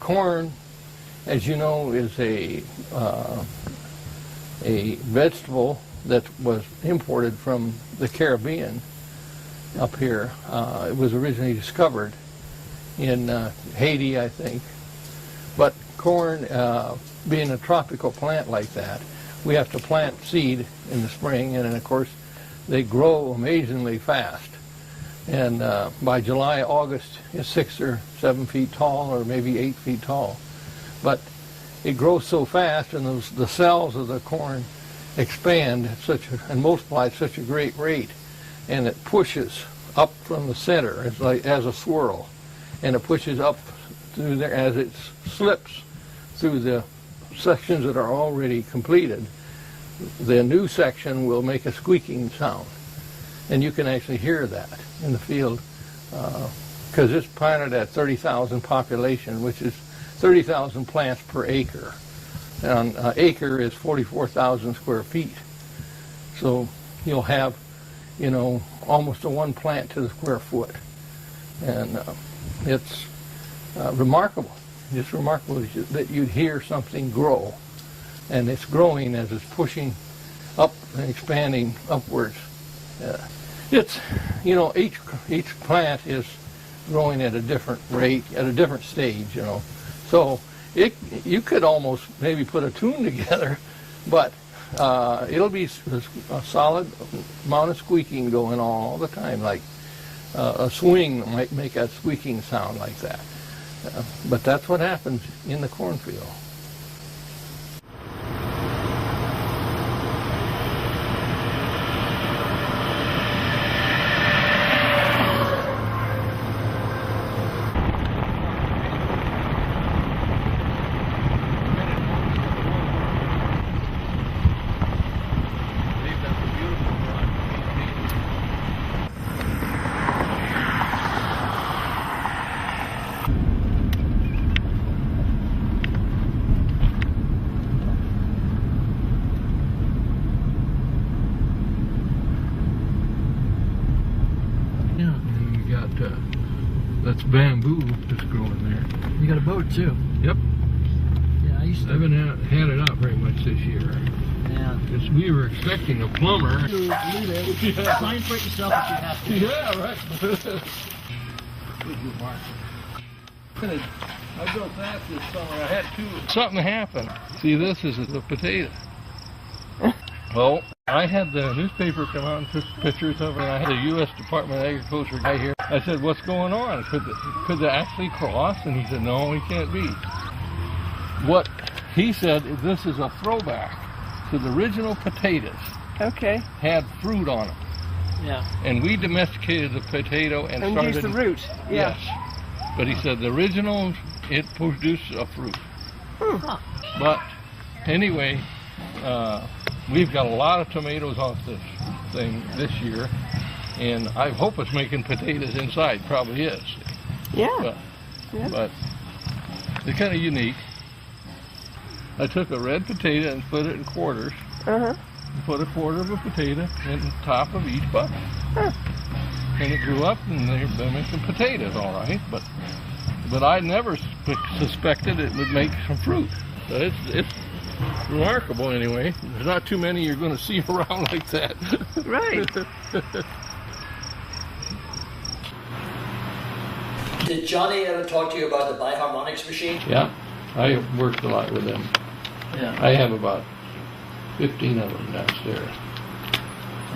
corn, as you know, is a vegetable that was imported from the Caribbean up here. It was originally discovered in Haiti, I think. But corn, being a tropical plant like that, we have to plant seed in the spring, and then of course they grow amazingly fast. And by July, August, it's 6 or 7 feet tall, or maybe 8 feet tall. But it grows so fast, and the cells of the corn expand at and multiply at such a great rate, and it pushes up from the center. It's like as a swirl, and it pushes up through there as it slips through the sections that are already completed. The new section will make a squeaking sound, and you can actually hear that in the field because it's planted at 30,000 population, which is 30,000 plants per acre. And an acre is 44,000 square feet. So you'll have, you know, almost a 1 plant to the square foot. And it's remarkable. It's remarkable that you'd hear something grow. And it's growing as it's pushing up and expanding upwards. It's, you know, each plant is growing at a different rate, at a different stage, you know. So you could almost maybe put a tune together, but it'll be a solid amount of squeaking going on all the time, like a swing might make a squeaking sound like that. But that's what happens in the cornfield. That's bamboo that's growing there. You got a boat too? Yep. Yeah, I used to. I haven't had it out very much this year. Yeah. Because we were expecting a plumber. You leave it. Yeah. Sign for it yourself if you have to. Yeah, right. I built that this summer. I had two. Something happened. See, this is the potato. Well, I had the newspaper come out and took pictures of it. I had the U.S. Department of Agriculture guy here. I said, what's going on? Could they actually cross? And he said, no, it can't be. What he said, this is a throwback to the original potatoes. Okay. Had fruit on them. Yeah. And we domesticated the potato and started... used the root. Yeah. Yes. But he said the original, it produced a fruit. Huh. But anyway, we've got a lot of tomatoes off this thing this year, and I hope it's making potatoes inside. Probably is. Yeah. But it's kind of unique. I took a red potato and split it in quarters. Uh-huh. Put a quarter of a potato in the top of each bucket. Huh. And it grew up, and they're making potatoes, all right. But I never suspected it would make some fruit. So it's remarkable anyway. There's not too many you're going to see around like that. Right. Did Johnny ever talk to you about the bioharmonics machine? Yeah, I worked a lot with them. Yeah. I have about 15 of them downstairs.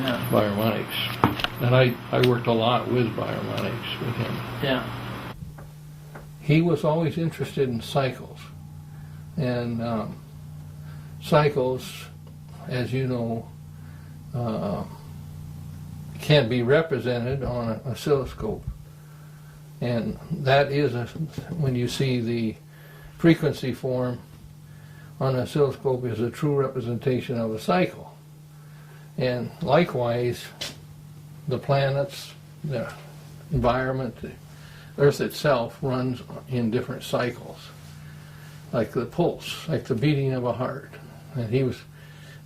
Yeah. Bioharmonics. And I worked a lot with bioharmonics with him. Yeah. He was always interested in cycles. And cycles, as you know, can be represented on an oscilloscope. And that is, when you see the frequency form on an oscilloscope, is a true representation of a cycle. And likewise, the planets, the environment, the Earth itself runs in different cycles, like the pulse, like the beating of a heart. And he was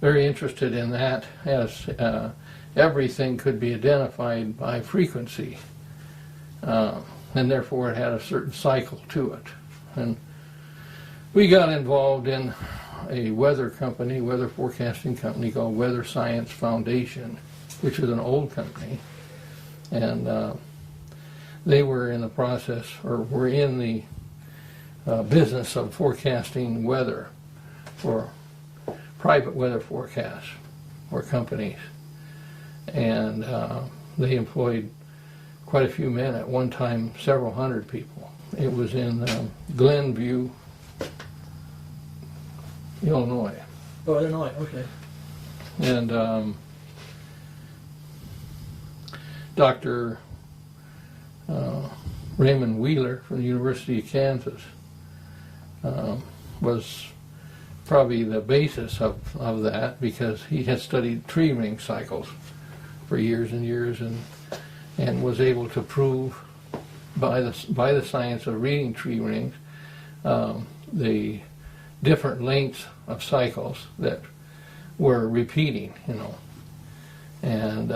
very interested in that, as everything could be identified by frequency, and therefore it had a certain cycle to it. And we got involved in a weather company, weather forecasting company called Weather Science Foundation, which was an old company. And they were in the process, or were in the business of forecasting weather for private weather forecasts for companies. And they employed quite a few men at one time, several hundred people. It was in Glenview, Illinois. Oh, Illinois, okay. And Dr. Raymond Wheeler from the University of Kansas was probably the basis of that, because he had studied tree ring cycles for years and years, and was able to prove by the science of reading tree rings the different lengths of cycles that were repeating, you know. And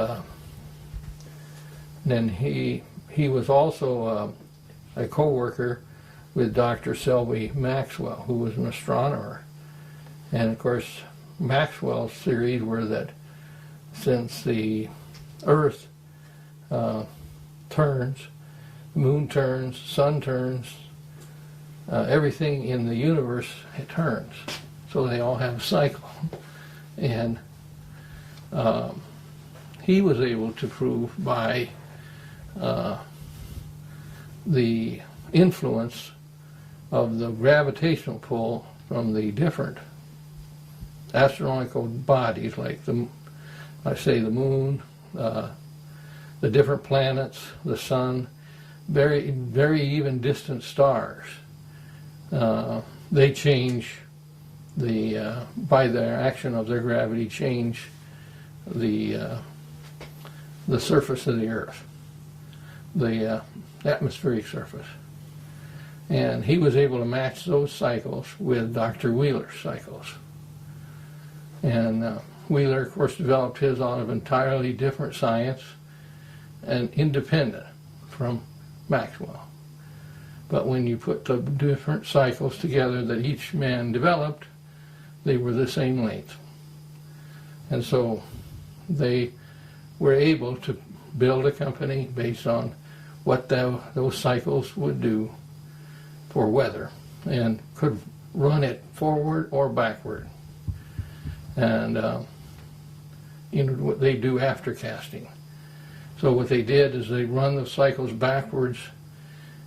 then he was also a co-worker with Dr. Selby Maxwell, who was an astronomer. And of course, Maxwell's theories were that since the Earth turns, the moon turns, sun turns, everything in the universe turns. So they all have a cycle. And he was able to prove by the influence of the gravitational pull from the different astronomical bodies, like the moon, the different planets, the sun, very, very even distant stars. They change by their action of their gravity, change the surface of the Earth, the atmospheric surface. And he was able to match those cycles with Dr. Wheeler's cycles. And Wheeler, of course, developed his out of entirely different science and independent from Maxwell. But when you put the different cycles together that each man developed, they were the same length. And so they were able to build a company based on what those cycles would do for weather, and could run it forward or backward. And what they do after casting. So what they did is they run the cycles backwards,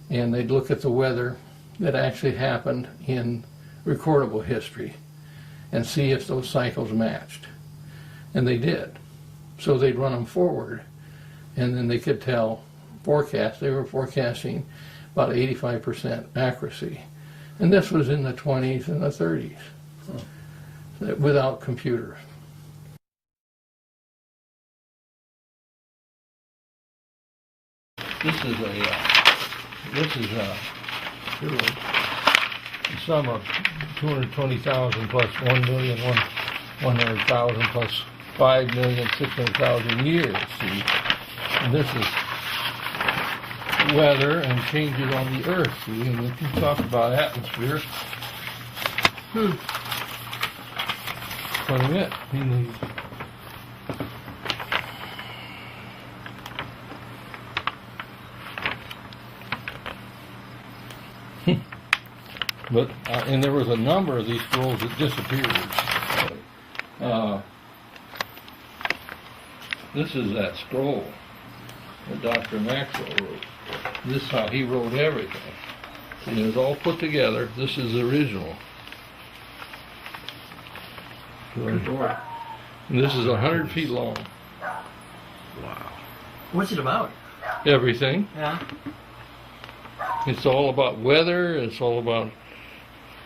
and they'd look at the weather that actually happened in recordable history and see if those cycles matched. And they did. So they'd run them forward, and then they could tell they were forecasting about 85% accuracy. And this was in the 20s and the 30s, without computers. This is a sum of 220,000 plus 1,100,000 plus 5,600,000 years. See, and this is weather and changes on the Earth. See, and if you talk about atmosphere, quite a bit. But and there was a number of these scrolls that disappeared. This is that scroll that Dr. Maxwell wrote. This is how he wrote everything. And it was all put together. This is the original. And this is 100 feet long. Wow. What's it about? Everything. Yeah. It's all about weather. It's all about,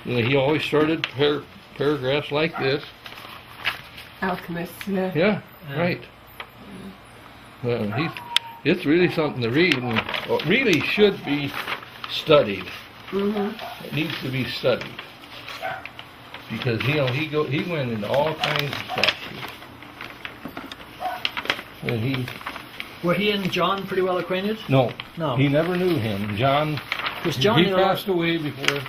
he always started paragraphs like this. Alchemist, yeah. Yeah, right. Well, it's really something to read, and it really should be studied. Mm-hmm. It needs to be studied, because he went into all kinds of stuff. And were he and John pretty well acquainted? No, No. he never knew him. John, Because John he passed away before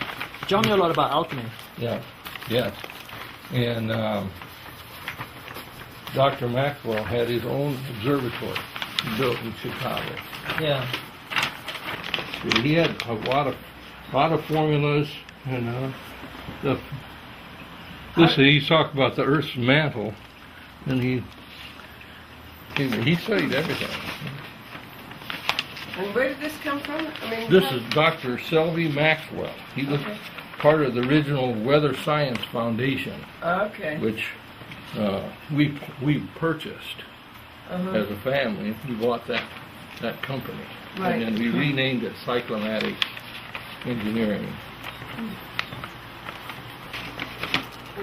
John knew a lot about alchemy. Yeah, yes. And Dr. Maxwell had his own observatory built in Chicago. Yeah. He had a lot of formulas, and he talked about the Earth's mantle, and he studied everything. And where did this come from? I mean, This is Dr. Selby Maxwell. He was part of the original Weather Science Foundation, Okay. which we purchased as a family. We bought that company, Right. and then we renamed it Cyclomatic Engineering.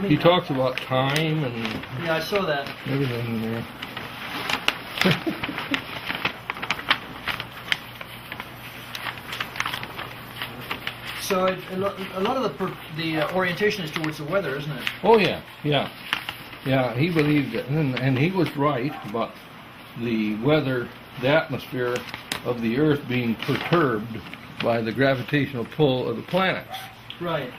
He talks about time and Yeah, I saw that. everything in there. So a lot of the orientation is towards the weather, isn't it? Oh yeah. He believed it, and he was right about the weather, the atmosphere of the Earth being perturbed by the gravitational pull of the planets, Right.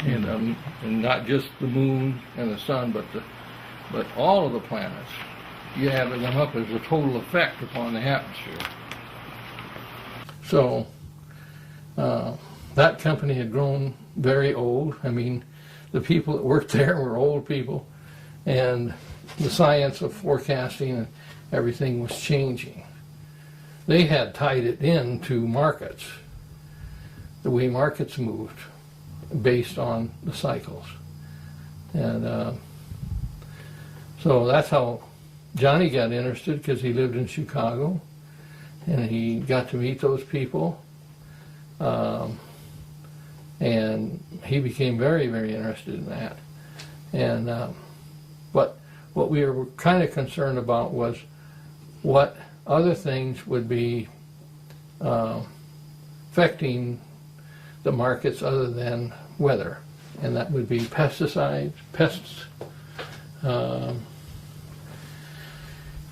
and not just the moon and the sun, but all of the planets. You have them up as a total effect upon the atmosphere. So that company had grown very old. I mean, the people that worked there were old people, and the science of forecasting and everything was changing. They had tied it into markets, the way markets moved, based on the cycles. And so that's how Johnny got interested, because he lived in Chicago, and he got to meet those people. And he became very, very interested in that. And but what we were kind of concerned about was what other things would be affecting the markets other than weather, and that would be pesticides, pests,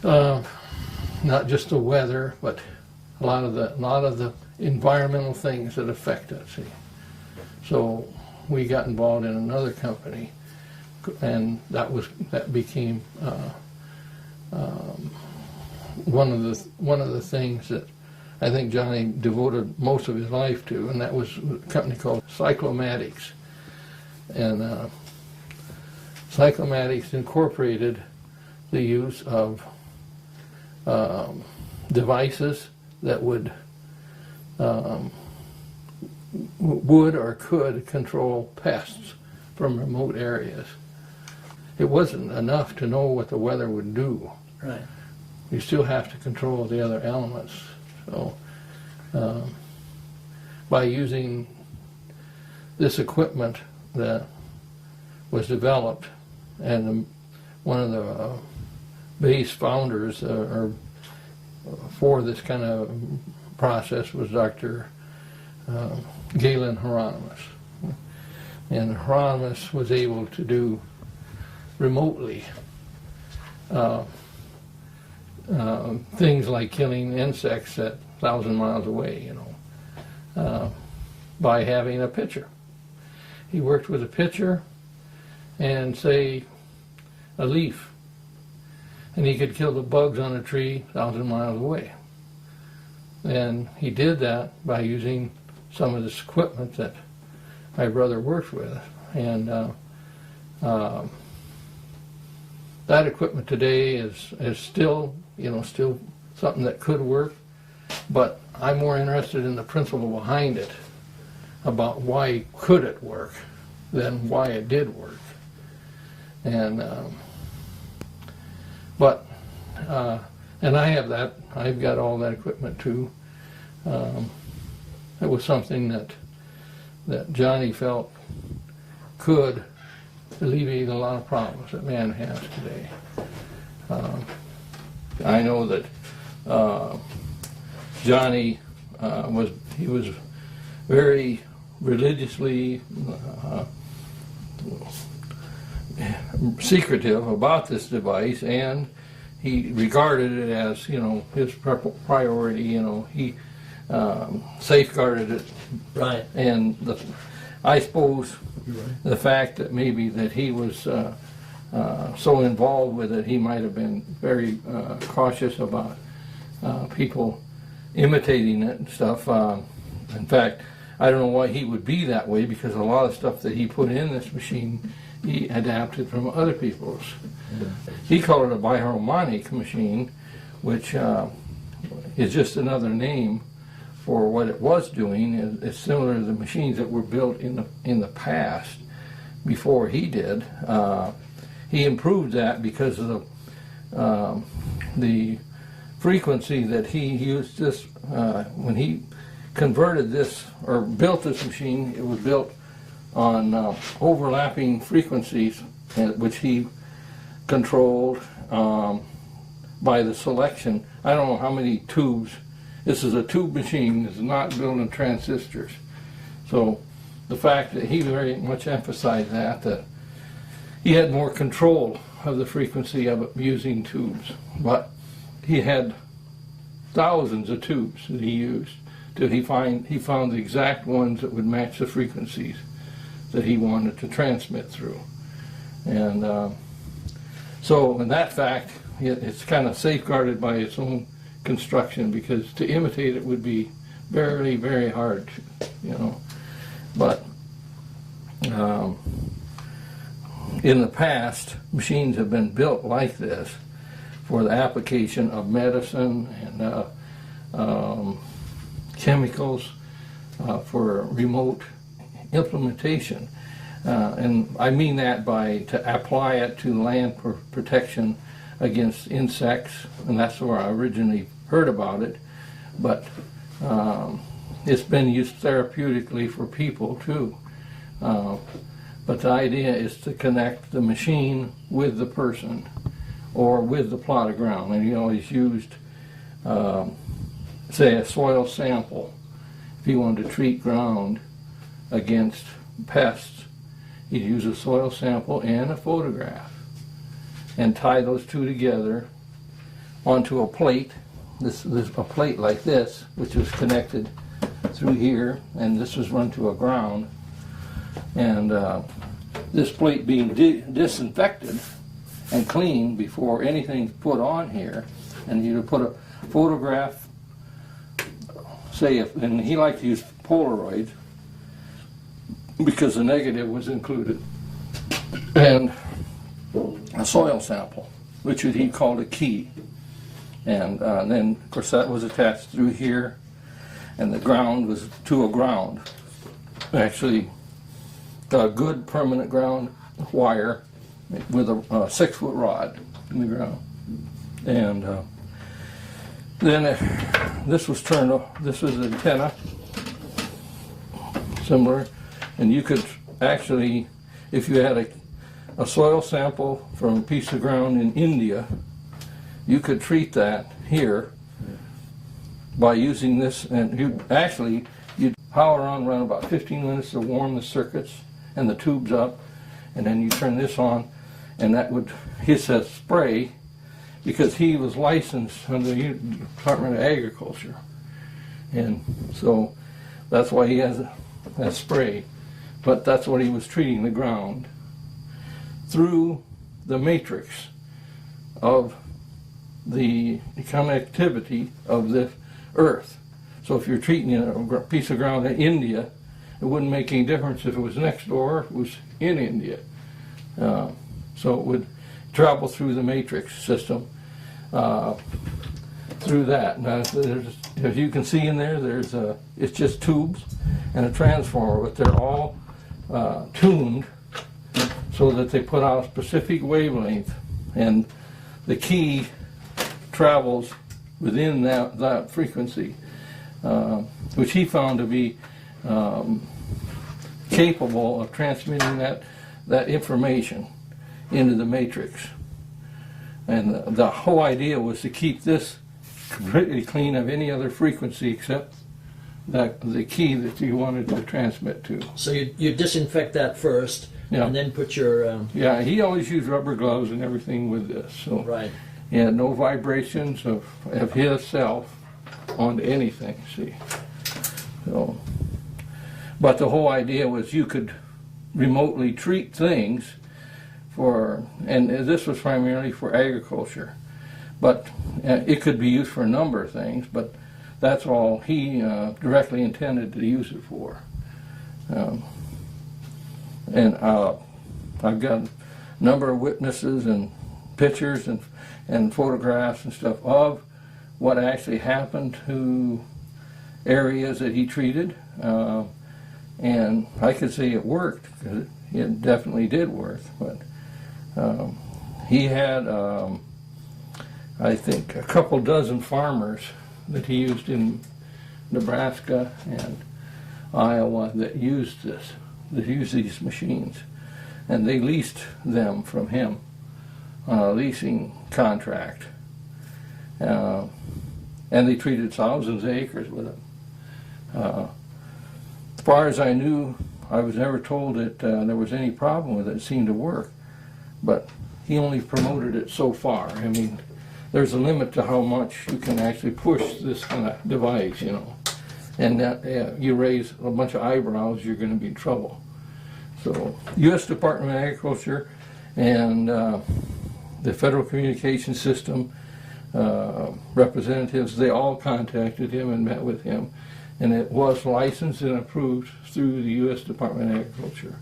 not just the weather, but a lot of the environmental things that affect us. See? So we got involved in another company, and that became one of the things that I think Johnny devoted most of his life to, and that was a company called Cyclomatics. And Cyclomatics incorporated the use of devices that would or could control pests from remote areas. It wasn't enough to know what the weather would do. Right. You still have to control the other elements. So by using this equipment that was developed, and one of the base founders for this kind of process was Dr. Galen Hieronymus. And Hieronymus was able to do remotely things like killing insects at 1,000 miles away, by having a pitcher. He worked with a pitcher and, say, a leaf, and he could kill the bugs on a tree 1,000 miles away. And he did that by using some of this equipment that my brother worked with. And that equipment today is still something that could work, but I'm more interested in the principle behind it, about why could it work than why it did work. And and I have that. I've got all that equipment too. It was something that Johnny felt could alleviate a lot of problems that man has today. I know that Johnny was very religiously secretive about this device, and he regarded it as his priority. He safeguarded it, Right. and I suppose the fact that maybe that he was so involved with it, he might have been very cautious about people imitating it and stuff. In fact, I don't know why he would be that way, because a lot of stuff that he put in this machine, he adapted from other people's. He called it a bioharmonic machine, which is just another name for what it was doing. It's similar to the machines that were built in the past before he did. He improved that because of the frequency that he used. This when he converted this or built this machine, it was built on overlapping frequencies, which he controlled by the selection. I don't know how many tubes. This is a tube machine. It's not building transistors. So the fact that he very much emphasized that he had more control of the frequency of it using tubes. But he had thousands of tubes that he used till he found the exact ones that would match the frequencies that he wanted to transmit through. And so in that fact, it's kind of safeguarded by its own construction, because to imitate it would be very, very hard, But in the past, machines have been built like this for the application of medicine and chemicals for remote implementation. And I mean that by to apply it to land protection against insects, and that's where I originally heard about it. But it's been used therapeutically for people too. But the idea is to connect the machine with the person or with the plot of ground. And he always used, say, a soil sample. If he wanted to treat ground against pests, he'd use a soil sample and a photograph and tie those two together onto a plate. This a plate like this, which was connected through here, and this was run to a ground. And this plate being disinfected and cleaned before anything's put on here, and you put a photograph, say, and he liked to use Polaroid because the negative was included, and a soil sample, which he called a key. And then, of course, that was attached through here, and the ground was to a ground. Actually, a good permanent ground wire with a 6-foot rod in the ground. And then this was turned off. This was an antenna, similar, and you could actually, if you had a soil sample from a piece of ground in India, you could treat that here by using this, and you'd power on, run about 15 minutes to warm the circuits and the tubes up, and then you turn this on, and that would, he says, spray, because he was licensed under the Department of Agriculture, and so that's why he has that spray. But that's what he was treating the ground through the matrix of the connectivity of the earth. So if you're treating a piece of ground in India, it wouldn't make any difference if it was next door or if it was in India. So it would travel through the matrix system through that. Now, as you can see in there, it's just tubes and a transformer, but they're all tuned so that they put out a specific wavelength, and the key travels within that frequency, which he found to be capable of transmitting that information into the matrix. And the whole idea was to keep this completely clean of any other frequency except the key that you wanted to transmit to. So you disinfect that first, Yeah. and then put your... Yeah, he always used rubber gloves and everything with this. So Right. he had no vibrations of his self onto anything, see. So, But the whole idea was you could remotely treat things and this was primarily for agriculture, but it could be used for a number of things, but that's all he directly intended to use it for. And I've got a number of witnesses and pictures and photographs and stuff of what actually happened to areas that he treated, and I could say it worked, because it definitely did work. But he had, I think, a couple dozen farmers that he used in Nebraska and Iowa that used these machines, and they leased them from him on a leasing contract, and they treated thousands of acres with them. As far as I knew, I was never told that there was any problem with it. It seemed to work, but he only promoted it so far. I mean, there's a limit to how much you can actually push this kind of device, you know. And that you raise a bunch of eyebrows, you're going to be in trouble. So, U.S. Department of Agriculture and the Federal Communication System representatives, they all contacted him and met with him, and it was licensed and approved through the U.S. Department of Agriculture.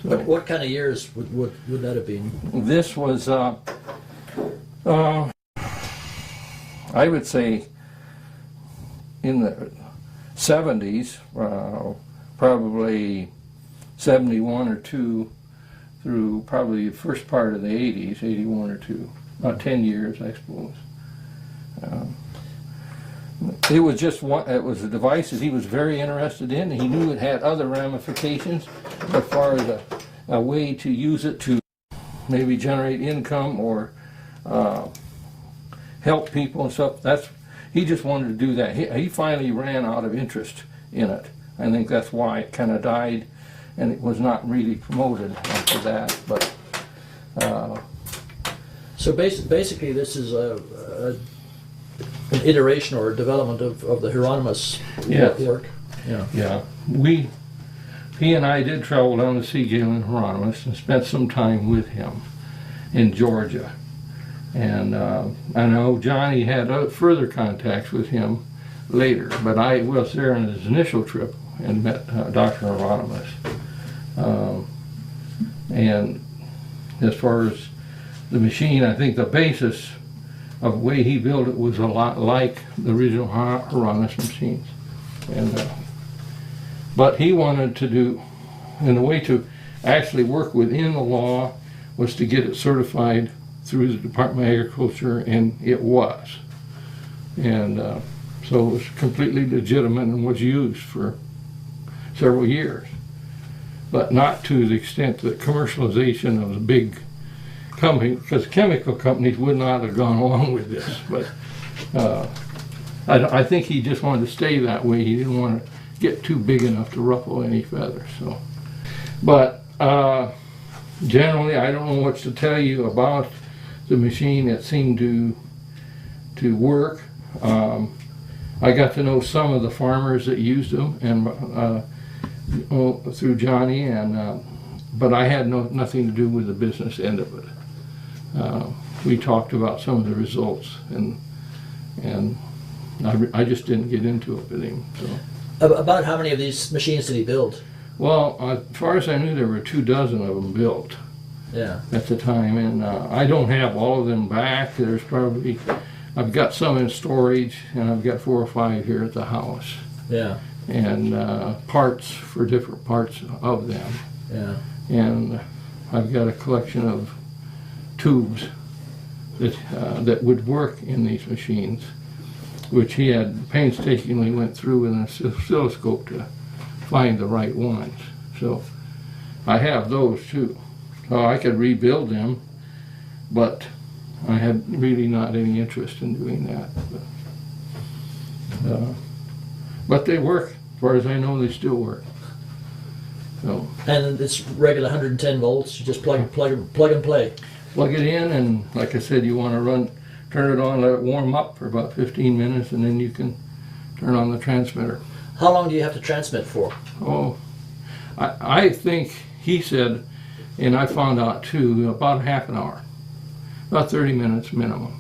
So, What kind of years would that have been? this was, I would say, in the 70s, probably 71 or 2 through probably the first part of the 80s, 81 or 2, about 10 years, I suppose. It was just one, it was a device that he was very interested in. He knew it had other ramifications as far as a way to use it to maybe generate income or help people and stuff. He just wanted to do that. He finally ran out of interest in it. I think that's why it kind of died, and it was not really promoted after that. But So basically, this is an iteration or a development of the Hieronymus work. yeah, he and I did travel down to see Galen Hieronymus and spent some time with him in Georgia. And I know Johnny had further contacts with him later, but I was there on his initial trip and met Dr. Hieronymus. And as far as the machine, I think the basis of the way he built it was a lot like the original Hieronymus machines. And but he wanted to do, and the way to actually work within the law was to get it certified through the Department of Agriculture, and it was. And so it was completely legitimate and was used for several years. But not to the extent that commercialization of the big company, because chemical companies would not have gone along with this. But I think he just wanted to stay that way. He didn't want to get too big enough to ruffle any feathers. So, but generally, I don't know what to tell you about the machine. That seemed to work. I got to know some of the farmers that used them, and through Johnny, and but I had nothing to do with the business end of it. We talked about some of the results, and I just didn't get into it with him. So. About how many of these machines did he build? Well, as far as I knew, there were 24 of them built. Yeah. At the time, and I don't have all of them back. There's probably, I've got some in storage, and I've got 4 or 5 here at the house. Yeah. And parts for different parts of them. Yeah. And I've got a collection of tubes that would work in these machines, which he had painstakingly went through with an oscilloscope to find the right ones. So I have those too. So I could rebuild them, but I had really not any interest in doing that. But they work. As far as I know, they still work. So. And it's regular 110 volts. You just plug and play. Plug it in, and like I said, you want to turn it on, let it warm up for about 15 minutes, and then you can turn on the transmitter. How long do you have to transmit for? Oh, I think he said, and I found out too, about half an hour, about 30 minutes minimum.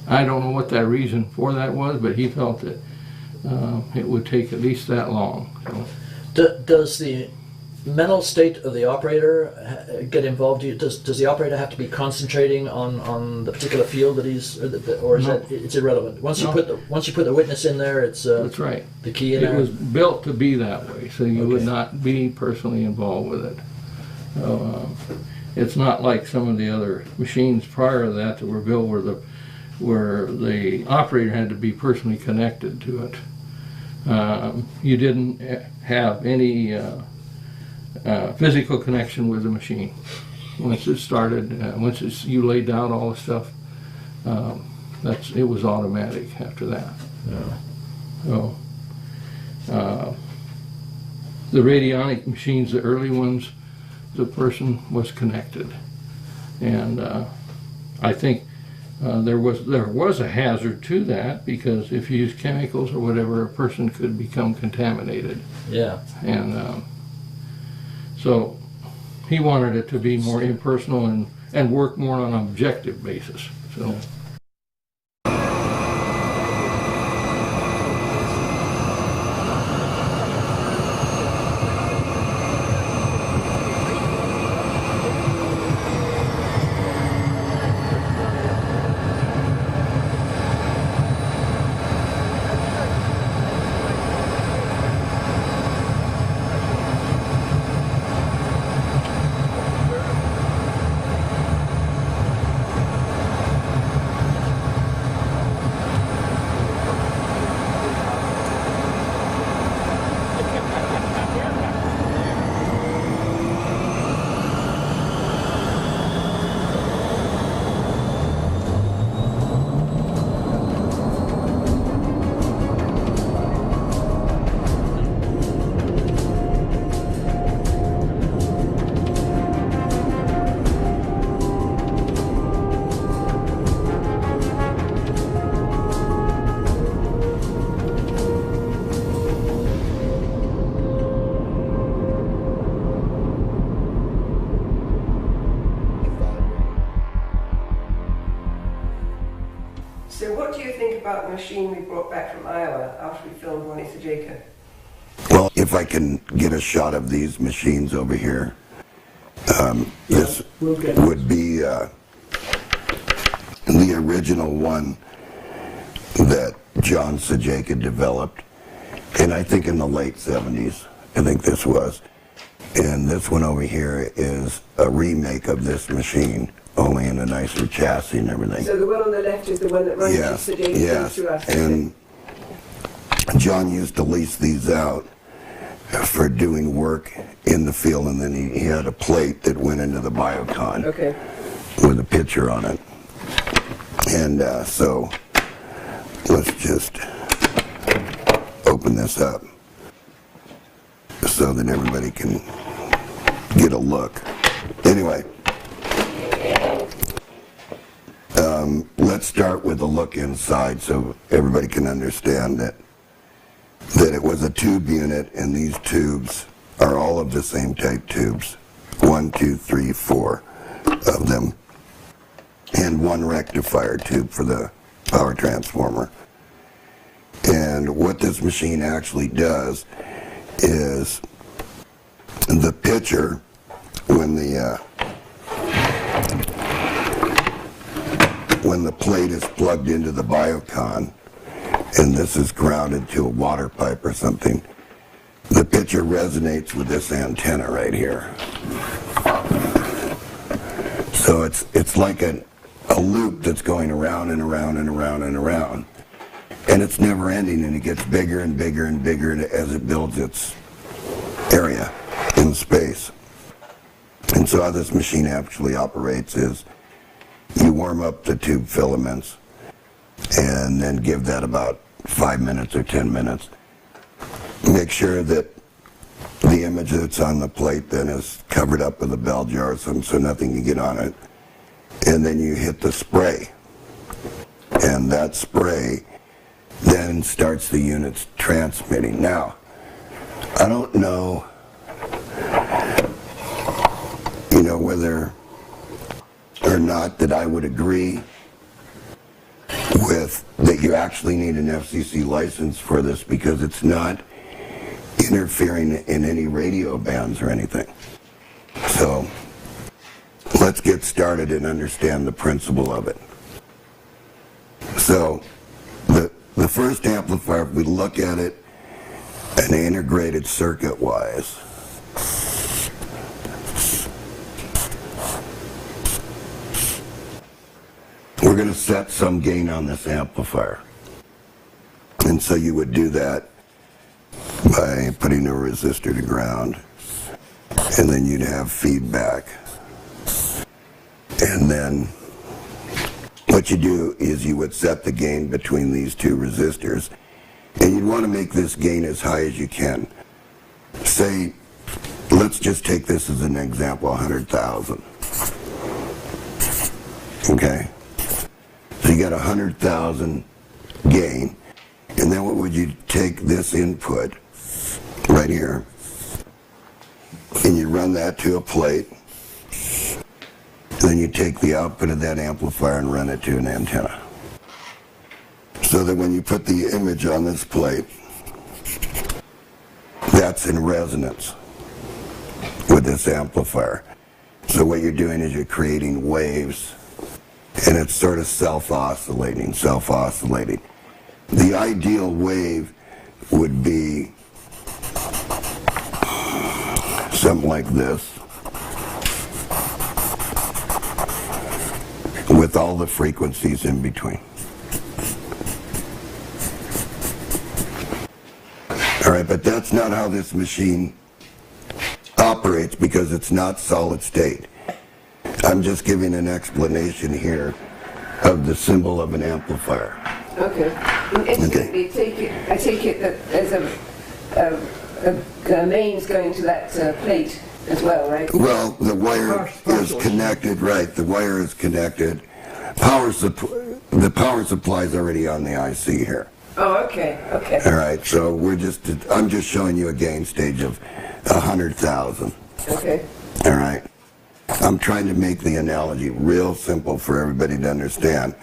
I don't know what that reason for that was, but he felt that it would take at least that long. So. Does the mental state of the operator get involved? Does the operator have to be concentrating on the particular field that he's, or is No. it's irrelevant? Once you No. put the witness in there, it's That's right. the key in It there. was built to be that way, so you would Okay. not be personally involved with it. So, it's not like some of the other machines prior to that were built where the operator had to be personally connected to it. You didn't have any physical connection with the machine. Once it started, you laid down all the stuff, it was automatic after that. Yeah. So, the radionic machines, the early ones, the person was connected, and I think there was a hazard to that, because if you use chemicals or whatever, a person could become contaminated. Yeah. And so he wanted it to be more impersonal and work more on an objective basis. So. Yeah. So what do you think about the machine we brought back from Iowa after we filmed Ronnie Sajeka? Well, if I can get a shot of these machines over here, this would be the original one that John Sajeka developed, and I think in the late 70s, I think this was. And this one over here is a remake of this machine, only in a nicer chassis and everything. So the one on the left is the one that Ronnie Sajeka came to us. And John used to lease these out for doing work in the field, and then he had a plate that went into the biocon with a picture on it. And so let's just open this up so that everybody can get a look. Anyway, let's start with a look inside so everybody can understand that it was a tube unit, and these tubes are all of the same type tubes. 1, 2, 3, 4 of them. And one rectifier tube for the power transformer. And what this machine actually does is the pitcher, when the plate is plugged into the biocon, and this is grounded to a water pipe or something, the pitcher resonates with this antenna right here. So it's like a loop that's going around and around and around and around. And it's never ending, and it gets bigger and bigger and bigger as it builds its area in space. And so how this machine actually operates is you warm up the tube filaments and then give that about 5 minutes or 10 minutes. Make sure that the image that's on the plate then is covered up with a bell jar or something so nothing can get on it. And then you hit the spray. And that spray then starts the units transmitting. Now, I don't know, whether or not that I would agree with that you actually need an FCC license for this, because it's not interfering in any radio bands or anything. So let's get started and understand the principle of it. So the first amplifier, if we look at it an integrated circuit wise, we're going to set some gain on this amplifier. And so you would do that by putting a resistor to ground, and then you'd have feedback. And then what you do is you would set the gain between these two resistors, and you'd want to make this gain as high as you can. Say, let's just take this as an example, 100,000. Okay? So you got 100,000 gain, and then what would you take this input right here, and you run that to a plate, and then you take the output of that amplifier and run it to an antenna. So that when you put the image on this plate, that's in resonance with this amplifier. So what you're doing is you're creating waves, and it's sort of self-oscillating. The ideal wave would be something like this, with all the frequencies in between. All right, but that's not how this machine operates, because it's not solid state. I'm just giving an explanation here of the symbol of an amplifier. Okay. Instantly, I take it that there's a mains going to that plate as well, right? Well, the wire is connected, right? The wire is connected. The power supply is already on the IC here. Oh, okay. All right, so I'm just showing you a gain stage of 100,000. Okay. All right. I'm trying to make the analogy real simple for everybody to understand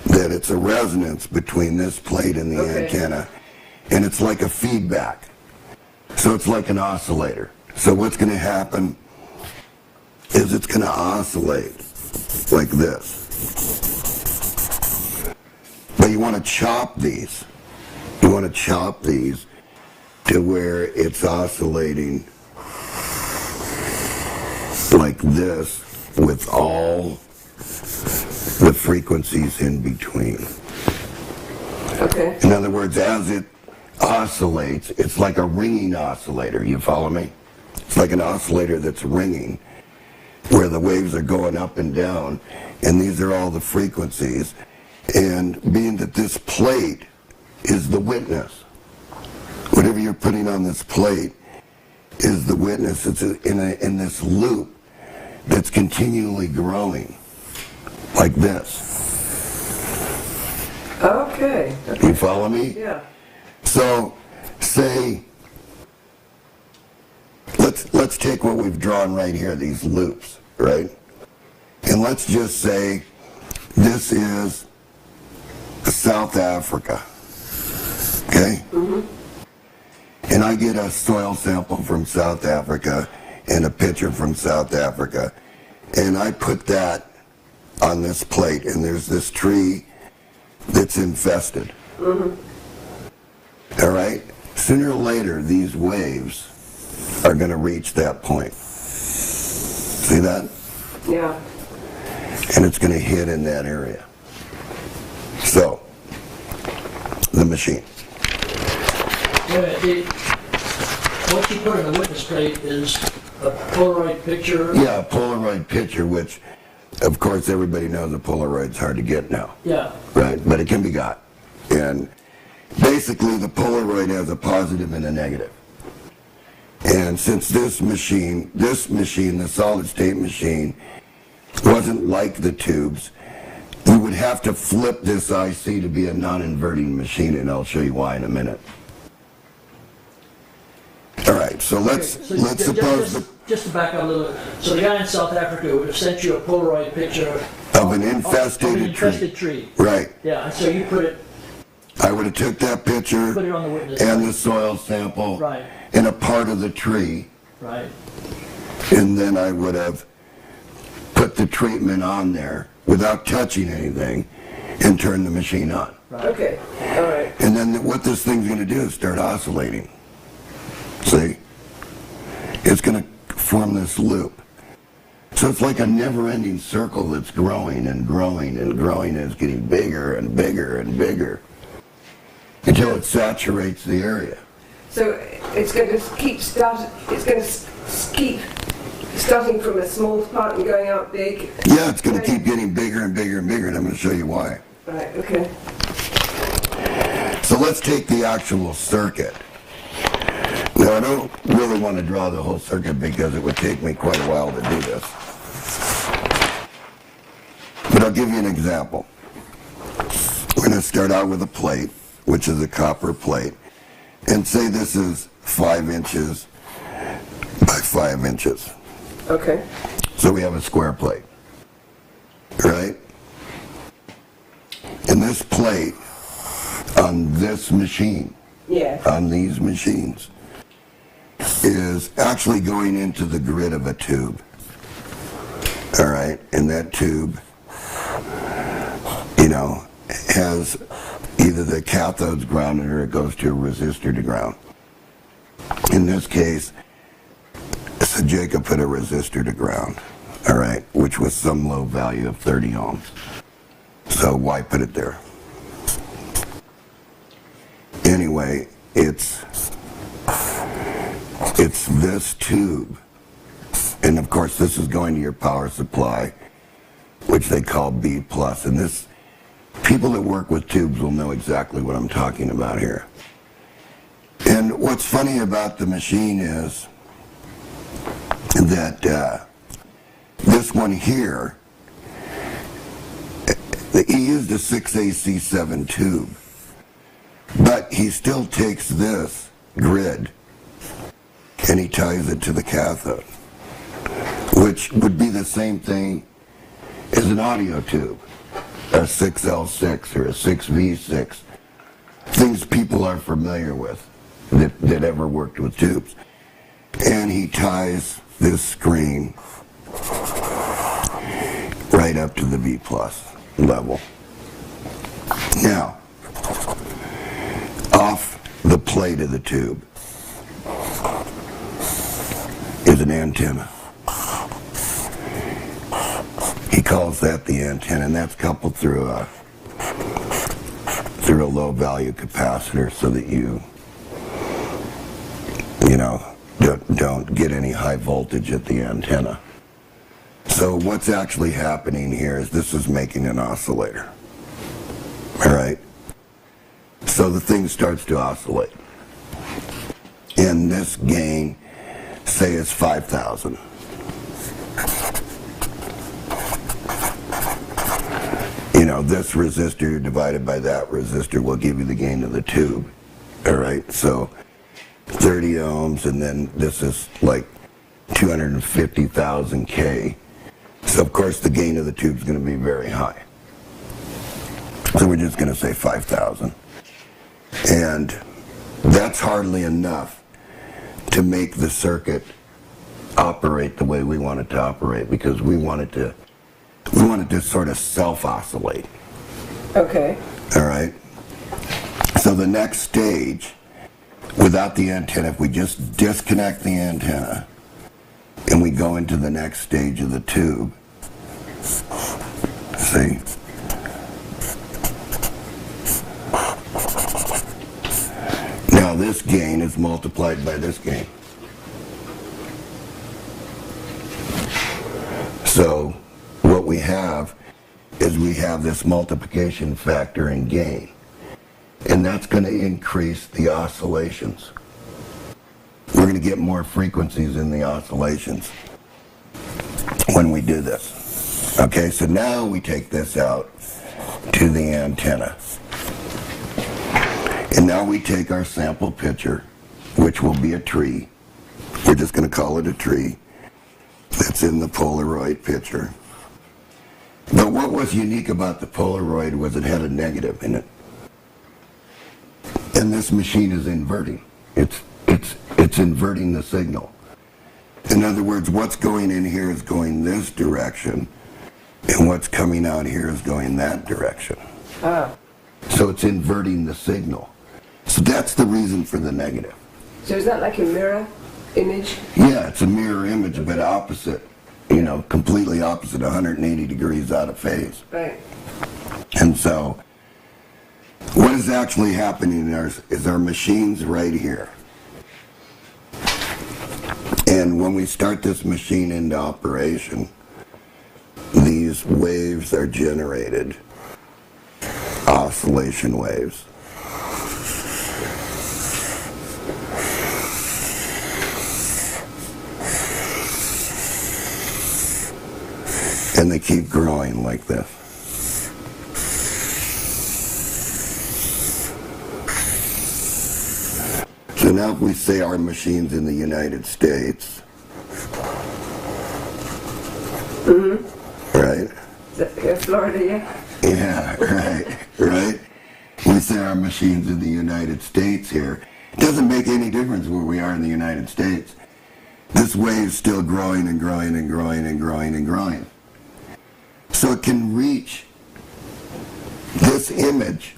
that it's a resonance between this plate and the antenna, and it's like a feedback. So it's like an oscillator. So what's going to happen is it's going to oscillate like this. But you want to chop these. You want to chop these to where it's oscillating like this with all the frequencies in between. Okay. In other words, as it oscillates, it's like a ringing oscillator. You follow me? It's like an oscillator that's ringing, where the waves are going up and down, and these are all the frequencies. And being that this plate is the witness, whatever you're putting on this plate is the witness. It's in this loop that's continually growing, like this. Okay. You follow me? Yeah. So, say, let's take what we've drawn right here, these loops, right? And let's just say this is South Africa, okay? Mm-hmm. And I get a soil sample from South Africa and a picture from South Africa, and I put that on this plate, and there's this tree that's infested. Mm-hmm. All right? Sooner or later, these waves are going to reach that point. See that? Yeah. And it's going to hit in that area. So, the machine. What you put in the witness plate is a Polaroid picture? Yeah, a Polaroid picture, which, of course, everybody knows a Polaroid's hard to get now. Yeah. Right? But it can be got. And basically, the Polaroid has a positive and a negative. And since this machine, the solid-state machine, wasn't like the tubes, you would have to flip this IC to be a non-inverting machine, and I'll show you why in a minute. All right, so let's suppose just to back up a little. So the guy in South Africa would have sent you a Polaroid picture of an infested tree. Right. Yeah, and so you put it. I would have took that picture Put it on the witness and line. the soil sample Right. and a part of the tree, Right. and then I would have put the treatment on there without touching anything and turn the machine on. Right. Okay, all right. And then what this thing's going to do is start oscillating. See? It's going to form this loop. So it's like a never-ending circle that's growing and growing and growing, and it's getting bigger and bigger and bigger until it saturates the area. So it's going to keep keep starting from a small part and going out big? Yeah, it's going to keep getting bigger and bigger and bigger, and I'm going to show you why. Right, okay. So let's take the actual circuit. Now, I don't really want to draw the whole circuit because it would take me quite a while to do this. But I'll give you an example. We're going to start out with a plate, which is a copper plate, and say this is 5 inches by 5 inches. Okay. So we have a square plate, right? And this plate on this machine, Yeah. on these machines, is actually going into the grid of a tube. All right, and that tube, you know, has either the cathode's grounded or it goes to a resistor to ground. In this case, so Jacob put a resistor to ground, all right, which was some low value of 30 ohms. So why put it there? Anyway, it's this tube, and of course this is going to your power supply, which they call B+, and this, people that work with tubes will know exactly what I'm talking about here. And what's funny about the machine is that this one here, he used a 6AC7 tube, but he still takes this grid and he ties it to the cathode, which would be the same thing as an audio tube, a 6L6 or a 6V6, things people are familiar with that ever worked with tubes. And he ties this screen right up to the B+ level. Now, off the plate of the tube is an antenna. He calls that the antenna, and that's coupled through a low value capacitor so that you know, don't get any high voltage at the antenna. So what's actually happening here is this is making an oscillator. All right? So the thing starts to oscillate. And this gain, say, is 5,000. You know, this resistor divided by that resistor will give you the gain of the tube. All right? So 30 ohms, and then this is like 250,000 K. So of course the gain of the tube is going to be very high. So we're just going to say 5,000. And that's hardly enough to make the circuit operate the way we want it to operate, because we want it to sort of self-oscillate. Okay. All right? So the next stage, without the antenna, if we just disconnect the antenna and we go into the next stage of the tube, see? Now this gain is multiplied by this gain. So what we have is we have this multiplication factor in gain. And that's going to increase the oscillations. We're going to get more frequencies in the oscillations when we do this. Okay, so now we take this out to the antenna. And now we take our sample picture, which will be a tree. We're just going to call it a tree that's in the Polaroid picture. But what was unique about the Polaroid was it had a negative in it. And this machine is inverting. It's inverting the signal. In other words, what's going in here is going this direction, and what's coming out here is going that direction. Ah. So it's inverting the signal. So that's the reason for the negative. So is that like a mirror image? Yeah, it's a mirror image, but opposite. You know, completely opposite, 180 degrees out of phase. Right. And so, what is actually happening is our machine's right here. And when we start this machine into operation, these waves are generated, oscillation waves. And they keep growing like this. So now if we say our machine's in the United States, right? Florida, yeah? Yeah, right. We say our machine's in the United States here. It doesn't make any difference where we are in the United States. This wave's still growing and growing and growing and growing and growing. So it can reach this image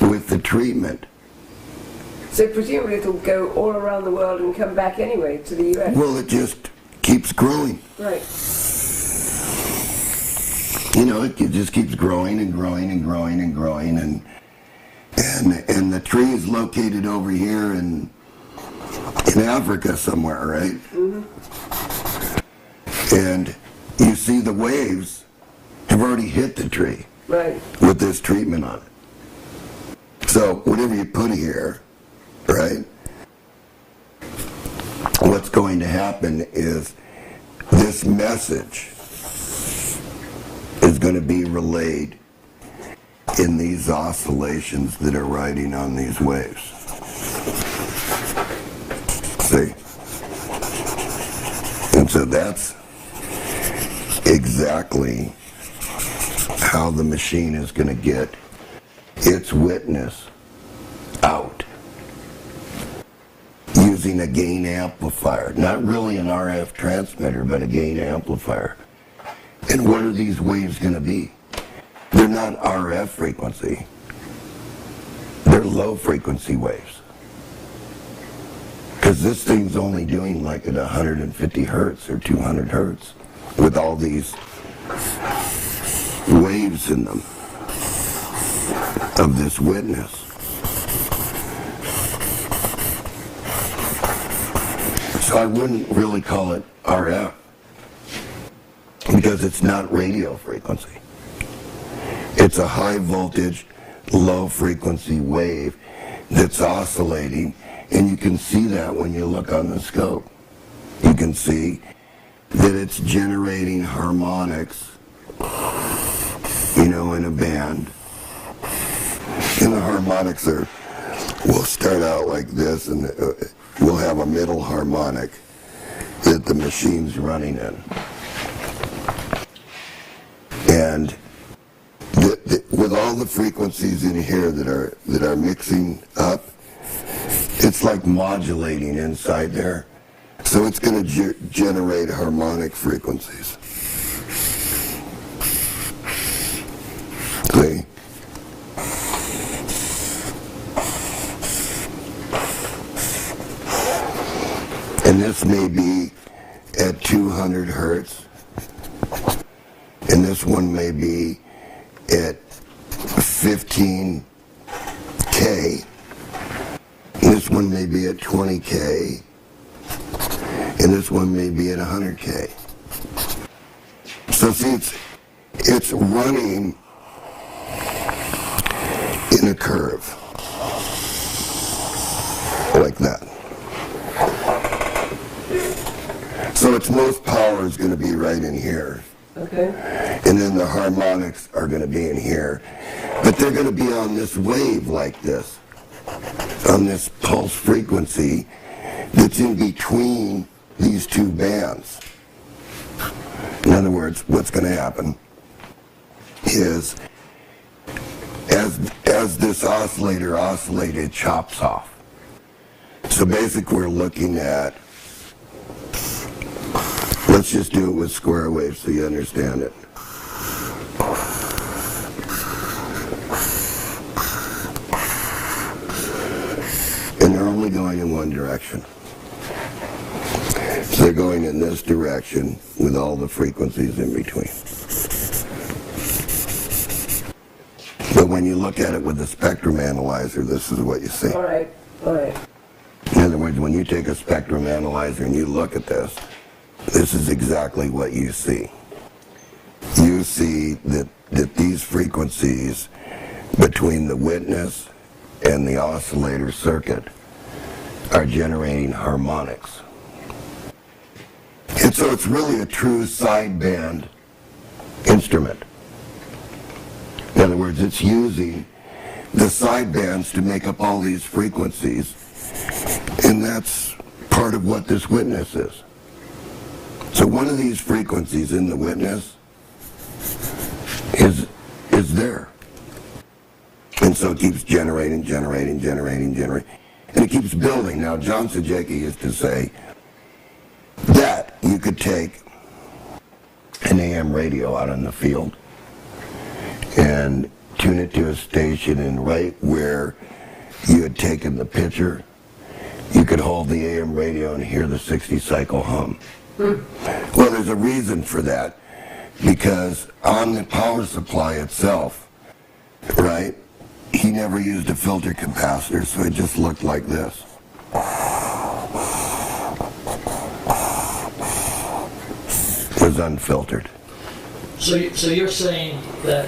with the treatment. So presumably it'll go all around the world and come back anyway to the US. Well, it just keeps growing. Right. You know, it just keeps growing and growing and growing and growing, and the tree is located over here in Africa somewhere, right? Mm-hmm. And you see the waves have already hit the tree, Right. with this treatment on it. So whatever you put here, right, what's going to happen is this message is going to be relayed in these oscillations that are riding on these waves. See? And so that's exactly how the machine is going to get its witness out. Using a gain amplifier. Not really an RF transmitter, but a gain amplifier. And what are these waves going to be? They're not RF frequency. They're low frequency waves. Because this thing's only doing like at 150 hertz or 200 hertz with all these waves in them of this witness. So I wouldn't really call it RF because it's not radio frequency. It's a high voltage, low frequency wave that's oscillating, and you can see that when you look on the scope. You can see that it's generating harmonics, you know, in a band. And the harmonics will start out like this, and we'll have a middle harmonic that the machine's running in. And with all the frequencies in here that are mixing up, it's like modulating inside there. So it's going to generate harmonic frequencies. See? And this may be at 200 hertz. And this one may be at 15K. And this one may be at 20K. And this one may be at 100K. So see, it's running in a curve. Like that. So its most power is going to be right in here. Okay. And then the harmonics are going to be in here. But they're going to be on this wave like this, on this pulse frequency that's in between these two bands. In other words, what's going to happen is as this oscillator oscillated, chops off. So basically we're looking at, let's just do it with square waves so you understand it. And they're only going in one direction. So they're going in this direction with all the frequencies in between. But when you look at it with the spectrum analyzer, this is what you see. All right. All right. In other words, when you take a spectrum analyzer and you look at this is exactly what you see. You see that these frequencies between the witness and the oscillator circuit are generating harmonics. And so it's really a true sideband instrument. In other words, it's using the sidebands to make up all these frequencies, and that's part of what this witness is. So one of these frequencies in the witness is there. And so it keeps generating, and it keeps building. Now, John Sajecki used to say that you could take an AM radio out in the field and tune it to a station, and right where you had taken the picture, you could hold the AM radio and hear the 60-cycle hum. Well, there's a reason for that, because on the power supply itself, right, he never used a filter capacitor, so it just looked like this. It was unfiltered. So you're saying that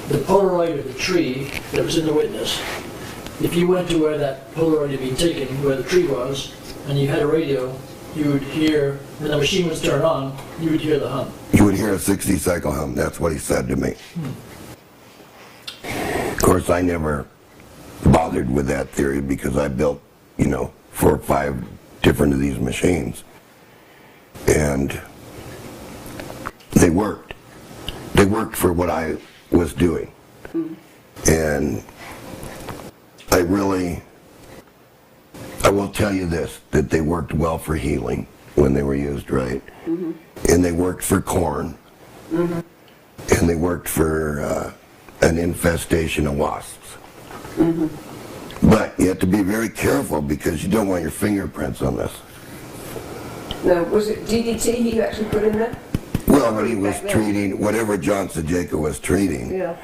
the Polaroid of the tree that was in the witness, if you went to where that Polaroid had been taken, where the tree was, and you had a radio, you would hear, when the machine was turned on, you would hear the hum. You would hear a 60-cycle hum. That's what he said to me. Of course, I never bothered with that theory because I built, 4 or 5 different of these machines. And they worked. They worked for what I was doing. And I will tell you this, that they worked well for healing when they were used right. And they worked for corn. And they worked for an infestation of wasps. But you have to be very careful because you don't want your fingerprints on this. Now, was it DDT he actually put in there? Well, when he was treating, whatever John Sajecki was treating, Yeah.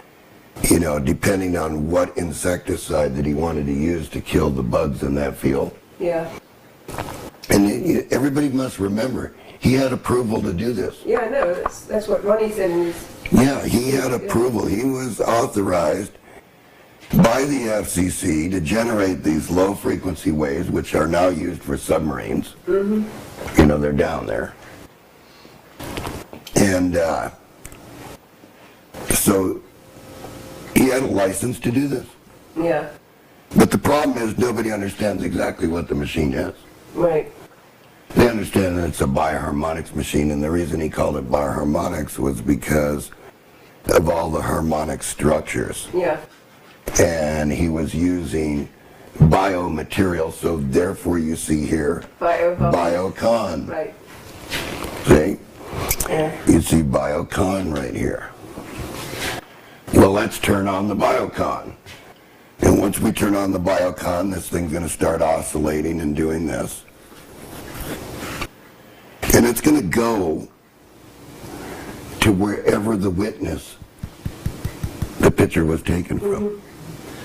Depending on what insecticide that he wanted to use to kill the bugs in that field. Yeah. And everybody must remember, he had approval to do this. Yeah, I know. That's what Ronnie said in his... Yeah, he had approval. He was authorized by the FCC to generate these low-frequency waves, which are now used for submarines. They're down there. And so he had a license to do this. Yeah. But the problem is nobody understands exactly what the machine is. Right. They understand that it's a bioharmonics machine, and the reason he called it bioharmonics was because of all the harmonic structures. Yeah. And he was using biomaterial, so therefore you see here biocon. Right. See? Yeah. You see biocon right here. Well, let's turn on the biocon. And once we turn on the biocon, this thing's going to start oscillating and doing this. And it's going to go to wherever the witness, the picture was taken from.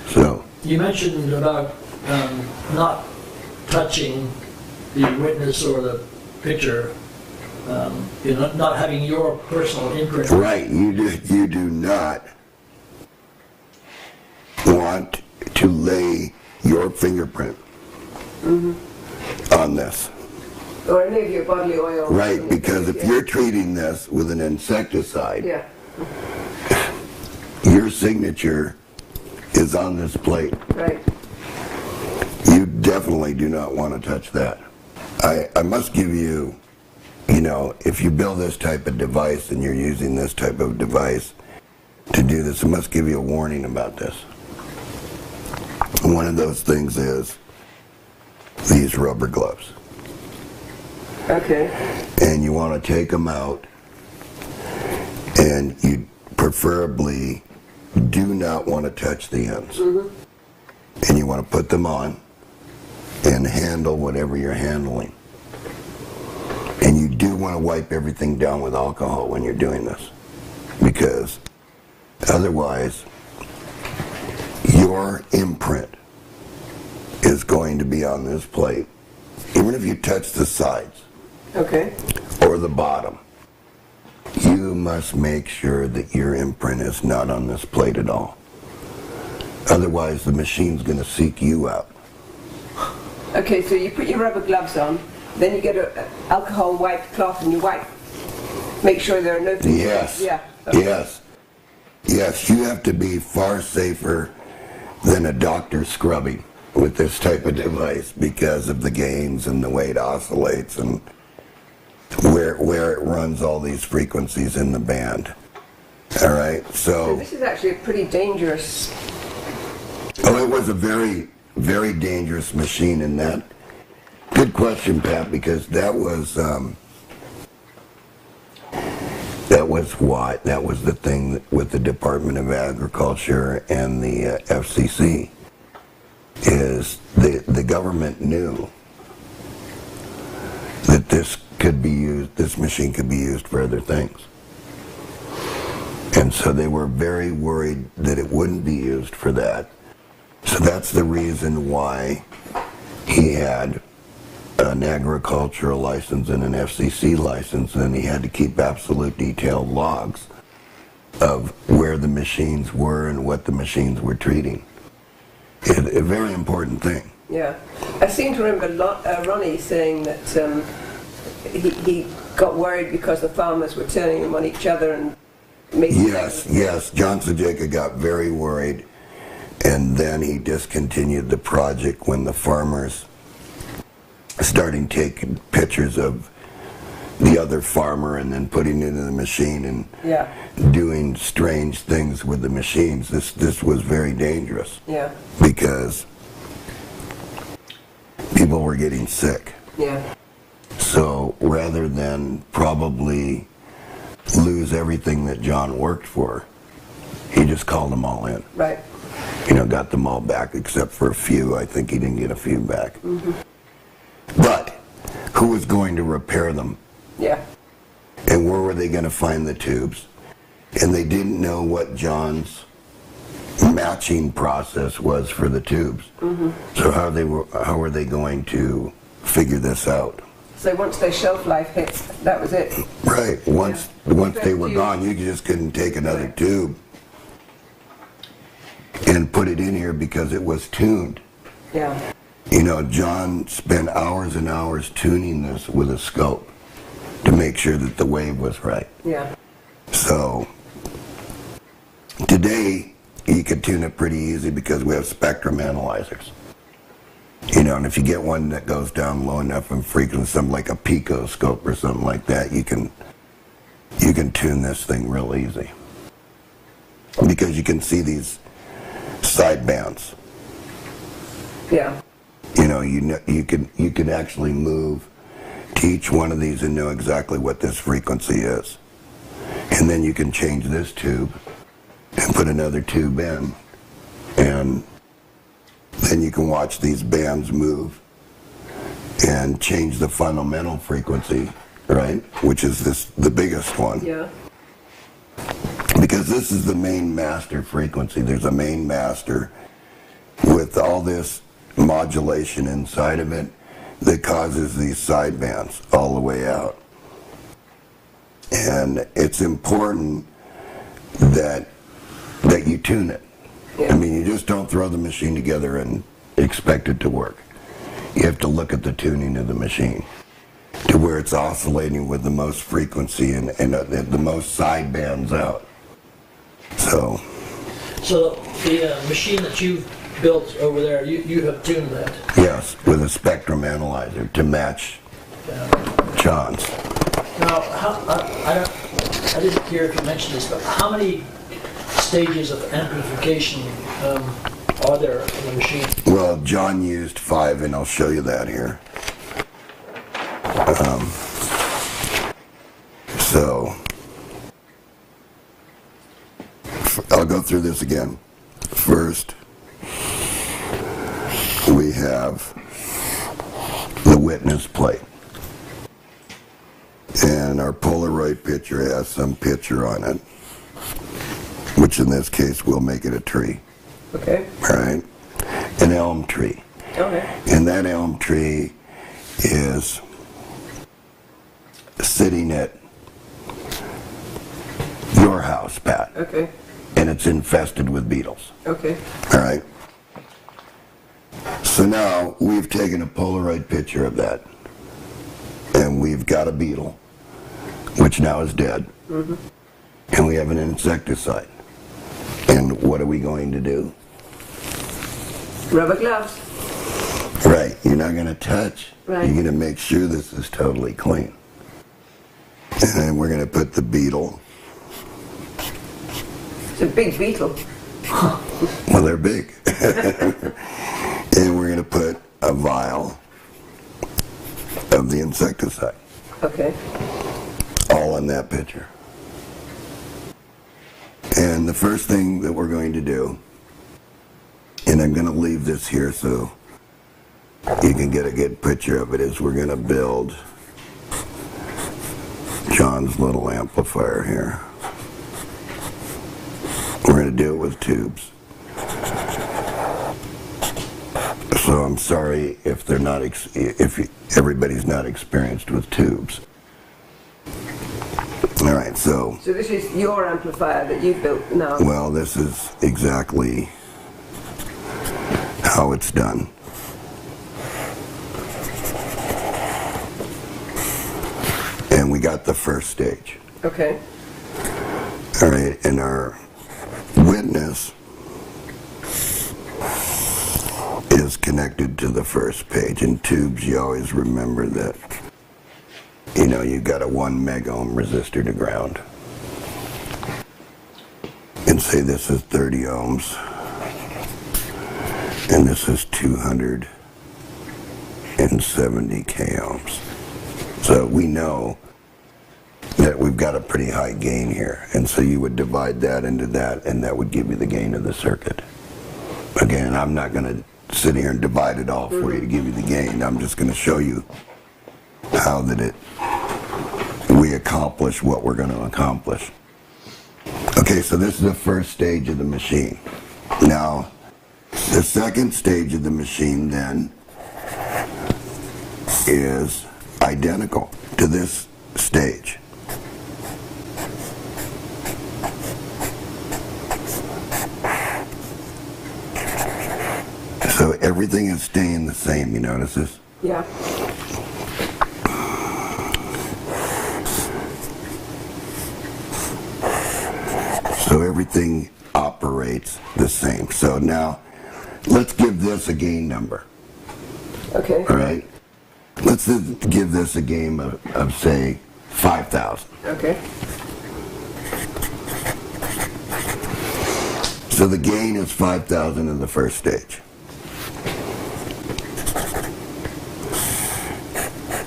So You mentioned about not touching the witness or the picture, not having your personal imprint. right, you do not want to lay your fingerprint on this. Or any of your bodily oils. Right, because if you're treating this with an insecticide, Yeah. your signature is on this plate. Right. You definitely do not want to touch that. I must give you, you know, if you build this type of device and you're using this type of device to do this, I must give you a warning about this. One of those things is these rubber gloves. Okay. And you want to take them out, and you preferably do not want to touch the ends. Mm-hmm. And you want to put them on and handle whatever you're handling. And you do want to wipe everything down with alcohol when you're doing this, because otherwise your imprint is going to be on this plate, even if you touch the sides. Okay. Or the bottom. You must make sure that your imprint is not on this plate at all. Otherwise, the machine's going to seek you out. Okay, so you put your rubber gloves on, then you get an alcohol wiped cloth and you wipe. Make sure there are no things. Yes. Yeah. Okay. Yes. Yes, you have to be far safer than a doctor scrubbing with this type of device because of the gains and the way it oscillates and where it runs all these frequencies in the band. All right, So this is actually a pretty dangerous. Oh, it was a very, very dangerous machine in that. Good question, Pat, because that was the thing with the Department of Agriculture and the FCC, is the government knew that this machine could be used for other things. And so they were very worried that it wouldn't be used for that. So that's the reason why he had an agricultural license and an FCC license, and he had to keep absolute detailed logs of where the machines were and what the machines were treating. A very important thing. Yeah. I seem to remember Ronnie saying that he got worried because the farmers were turning them on each other and making. Yes. John Sajeka got very worried, and then he discontinued the project when the farmers started taking pictures of the other farmer and then putting it in the machine and doing strange things with the machines. This was very dangerous. Yeah. Because people were getting sick. Yeah. So rather than probably lose everything that John worked for, he just called them all in. Right. You know, got them all back except for a few. I think he didn't get a few back. Mm-hmm. But who was going to repair them? Yeah. And where were they going to find the tubes? And they didn't know what John's matching process was for the tubes. Mm-hmm. So how were they going to figure this out? So once their shelf life hit, that was it. Right. Once they were gone, you just couldn't take another tube and put it in here because it was tuned. Yeah. You know, John spent hours and hours tuning this with a scope to make sure that the wave was right. Yeah. So today you could tune it pretty easy because we have spectrum analyzers. You know, and if you get one that goes down low enough in frequency, something like a pico scope or something like that, you can tune this thing real easy. Because you can see these side bands. Yeah. You know, you can actually move to each one of these and know exactly what this frequency is. And then you can change this tube and put another tube in, and then you can watch these bands move and change the fundamental frequency, right? Which is the biggest one. Yeah. Because this is the main master frequency. There's a main master with all this modulation inside of it that causes these side bands all the way out. And it's important that you tune it. Yeah. I mean, you just don't throw the machine together and expect it to work. You have to look at the tuning of the machine. to where it's oscillating with the most frequency and the most side bands out. So the machine that you've built over there, you have tuned that. yes, with a spectrum analyzer to match John's. Now, I didn't hear if you mentioned this, but how many stages of amplification are there in the machine? Well, John used 5, and I'll show you that here. So I'll go through this again. First, we have the witness plate. And our Polaroid picture has some picture on it, which in this case we'll make it a tree. Okay. All right? An elm tree. Okay. And that elm tree is sitting at your house, Pat. Okay. And it's infested with beetles. Okay. All right? So now we've taken a Polaroid picture of that. And we've got a beetle, which now is dead. Mm-hmm. And we have an insecticide. And what are we going to do? Rubber gloves. Right. You're not going to touch. Right. You're going to make sure this is totally clean. And then we're going to put the beetle. It's a big beetle. Well, they're big. And we're going to put a vial of the insecticide. Okay. All in that picture. And the first thing that we're going to do, and I'm going to leave this here so you can get a good picture of it, is we're going to build John's little amplifier here. We're going to do it with tubes. So I'm sorry if they're not if everybody's not experienced with tubes. All right, so this is your amplifier that you've built now. well, this is exactly how it's done. And we got the first stage. Okay. All right, and our witness is connected to the first page. In tubes, you always remember that, you know, you got a 1 megohm resistor to ground. And say this is 30 ohms, and this is 270 k ohms. So we know that we've got a pretty high gain here, and so you would divide that into that, and that would give you the gain of the circuit. Again, I'm not going to sit here and divide it all for you to give you the gain. I'm just going to show you how that we accomplish what we're going to accomplish. Okay, so this is the first stage of the machine. Now, the second stage of the machine then is identical to this stage. So everything is staying the same, you notice this? Yeah. So everything operates the same. So now, let's give this a gain number. Okay. All right? Let's give this a gain of say, 5,000. Okay. So the gain is 5,000 in the first stage.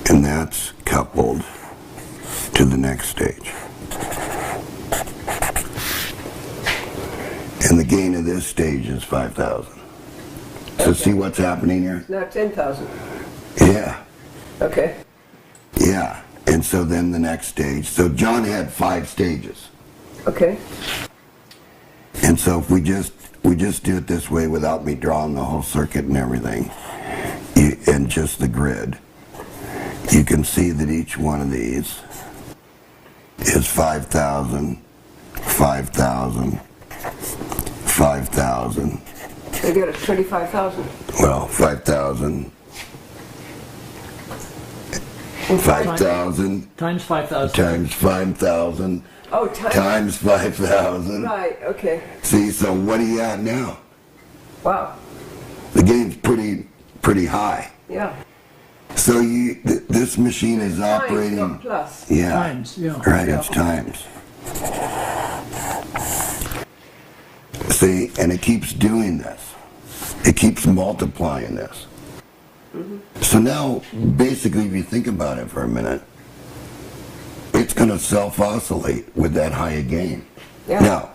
And that's coupled to the next stage. And the gain of this stage is 5,000. So see what's happening here? Now 10,000. Yeah. Okay. Yeah. And so then the next stage. So John had 5 stages. Okay. And so if we just do it this way without me drawing the whole circuit and everything, and just the grid, you can see that each one of these is 5,000, 5,000, 5,000. So you got it 25,000. Well, 5,000 5,000 Times 5,000. times 5,000 Oh, times 5,000. Right, okay. See, so what are you at now? Wow. The game's pretty high. Yeah. So this machine is Times, operating. not plus. Yeah. Times, yeah. Right, Yeah. it's times. See, and it keeps doing this. It keeps multiplying this. So now, basically, if you think about it for a minute, it's going to self-oscillate with that high gain. Yeah. Now,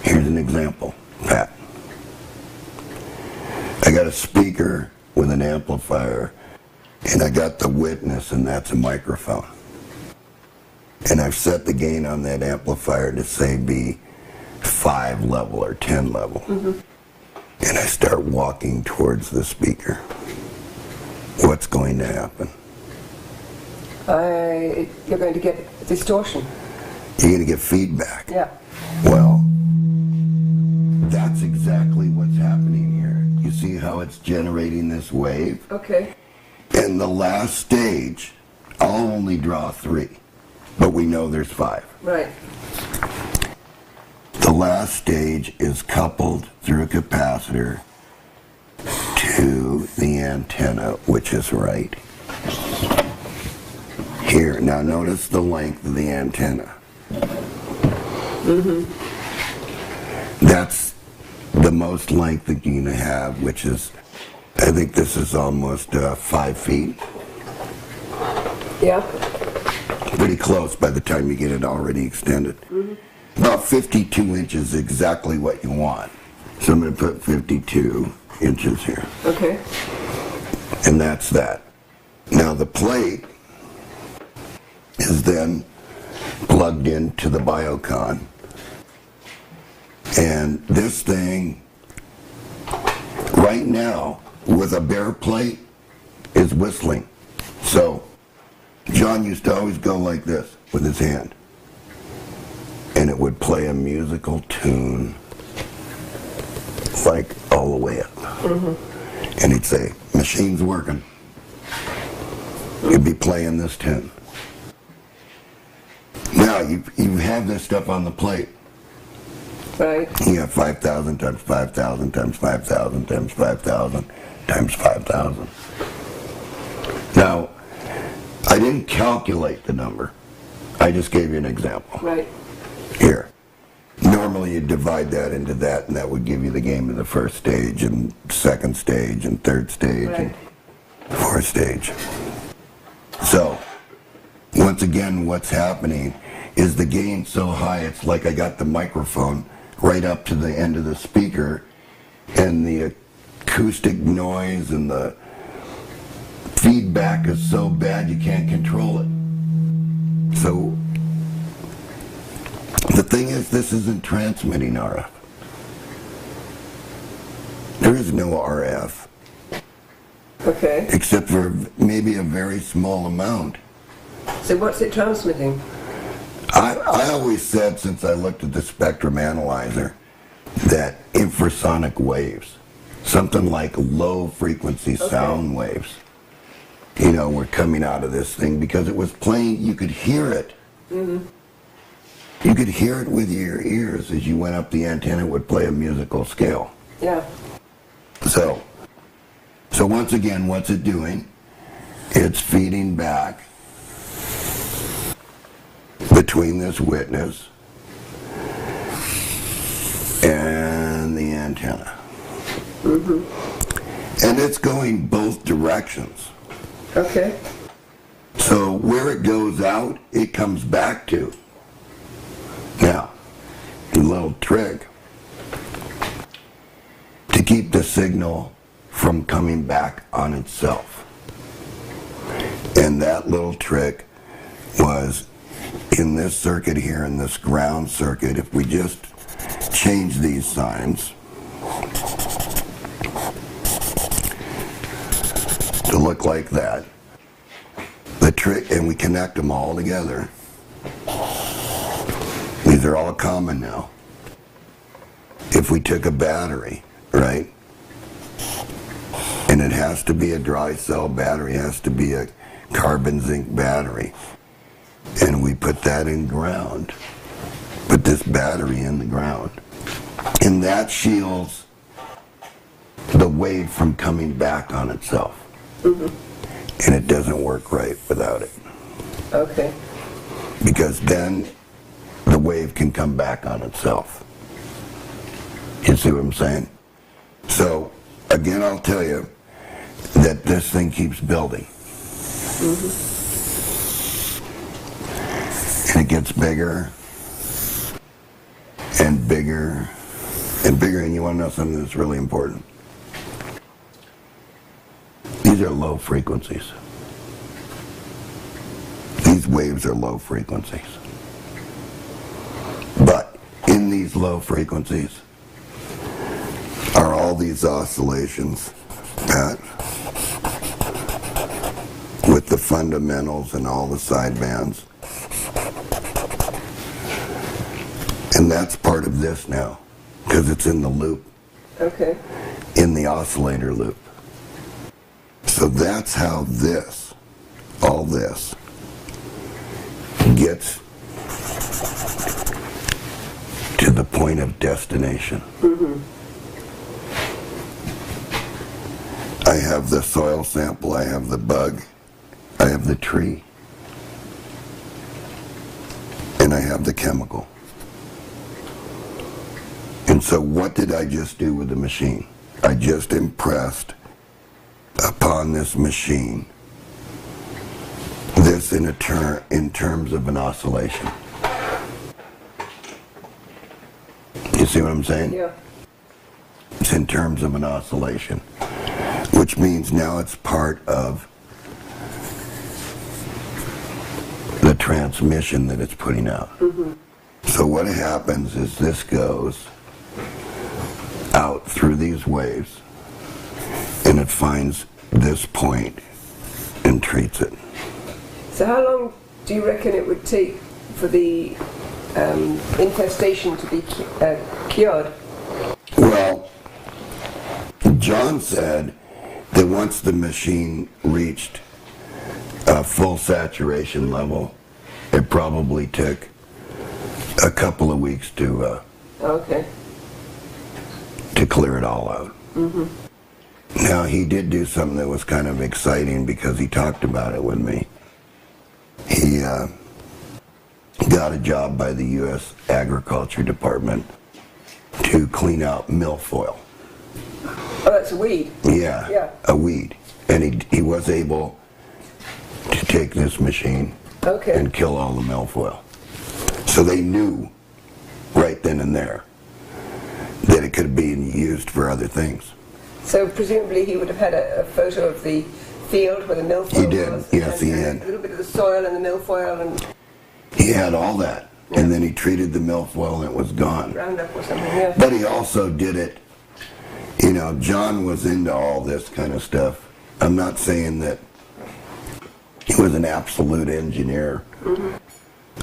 here's an example, Pat. I got a speaker with an amplifier, and I got the witness, and that's a microphone. And I've set the gain on that amplifier to say be 5 level or 10 level. And I start walking towards the speaker. What's going to happen? You're going to get distortion. You're going to get feedback. Yeah. Well, that's exactly what's happening here. You see how it's generating this wave? Okay. And the last stage, I'll only draw 3, but we know there's 5. Right. The last stage is coupled through a capacitor to the antenna, which is right here. Now notice the length of the antenna. That's the most length that you're going to have, which is, I think this is almost 5 feet. Yeah. Pretty close by the time you get it already extended. About 52 inches is exactly what you want. So I'm going to put 52 inches here. Okay. And that's that. Now the plate is then plugged into the Biocon. And this thing, right now, with a bare plate, is whistling. So, John used to always go like this with his hand. And it would play a musical tune, like all the way up. And he'd say, machine's working. He'd be playing this tune. Now, you have this stuff on the plate. Right. You have 5,000 times 5,000 times 5,000 times 5,000 times 5,000. Now, I didn't calculate the number. I just gave you an example. Right. Here. Normally you divide that into that, and that would give you the game of the first stage, and second stage, and third stage, Right. and fourth stage. So, once again, what's happening is the gain so high, it's like I got the microphone right up to the end of the speaker, and the acoustic noise and the feedback is so bad you can't control it. So, the thing is, this isn't transmitting RF. There is no RF, Okay. except for maybe a very small amount. So what's it transmitting? I always said, since I looked at the spectrum analyzer, that infrasonic waves, something like low frequency sound waves, you know, were coming out of this thing, because it was playing, you could hear it. You could hear it with your ears. As you went up the antenna, it would play a musical scale. Yeah. So once again, what's it doing? It's feeding back between this witness and the antenna. And it's going both directions. Okay. So where it goes out, it comes back to. Now, a little trick to keep the signal from coming back on itself. And that little trick was in this circuit here, in this ground circuit, if we just change these signs to look like that, the trick, and we connect them all together. These are all common now. If we took a battery, right, and And it has to be a dry cell battery, it has to be a carbon zinc battery. And we put that in ground, put this battery in the ground. And that shields the wave from coming back on itself. And it doesn't work right without it. Okay. Because then the wave can come back on itself. You see what I'm saying? So, again, I'll tell you that this thing keeps building. And it gets bigger and bigger and bigger. And you want to know something that's really important? These are low frequencies. These waves are low frequencies. But in these low frequencies are all these oscillations, Pat, with the fundamentals and all the sidebands. And that's part of this now, because it's in the loop, Okay. in the oscillator loop. So that's how this, all this, gets to the point of destination. I have the soil sample, I have the bug, I have the tree, and I have the chemical. And so what did I just do with the machine? I just impressed upon this machine this in terms of an oscillation. You see what I'm saying? Yeah. It's in terms of an oscillation, which means now it's part of the transmission that it's putting out. So what happens is this goes out through these waves and it finds this point and treats it. So how long do you reckon it would take for the infestation to be cured? Well, John said that once the machine reached a full saturation level, it probably took a couple of weeks to Okay. clear it all out. Now, he did do something that was kind of exciting because he talked about it with me. He got a job by the U.S. Agriculture Department to clean out milfoil. Oh, that's a weed. Yeah, Yeah. a weed. And he was able to take this machine Okay. and kill all the milfoil. So they knew right then and there that it could be used for other things. So presumably he would have had a photo of the field where the milfoil He did, was. yes, and he had. A little bit of the soil and the milfoil and He had all that. And then he treated the milfoil and it was gone. Roundup or something, yeah. But he also did it, you know, John was into all this kind of stuff. I'm not saying that he was an absolute engineer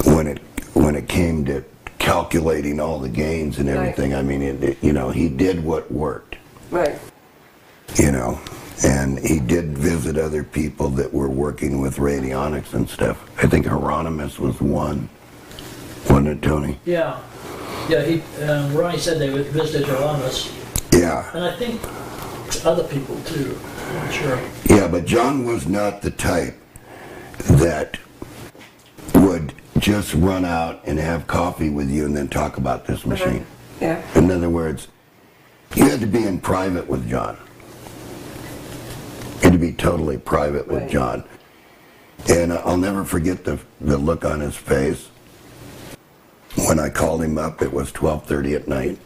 when it came to calculating all the gains and everything. Right. I mean, you know, he did what worked, Right. you know, and he did visit other people that were working with radionics and stuff. I think Hieronymus was one, wasn't it, Tony? Yeah. Yeah, Ronnie said they visited Hieronymus, Yeah. and I think other people too. I'm not sure. Yeah, but John was not the type that would just run out and have coffee with you and then talk about this machine. Yeah. In other words, you had to be in private with John. You had to be totally private with Right. John. And I'll never forget the look on his face. When I called him up, it was 12:30 at night.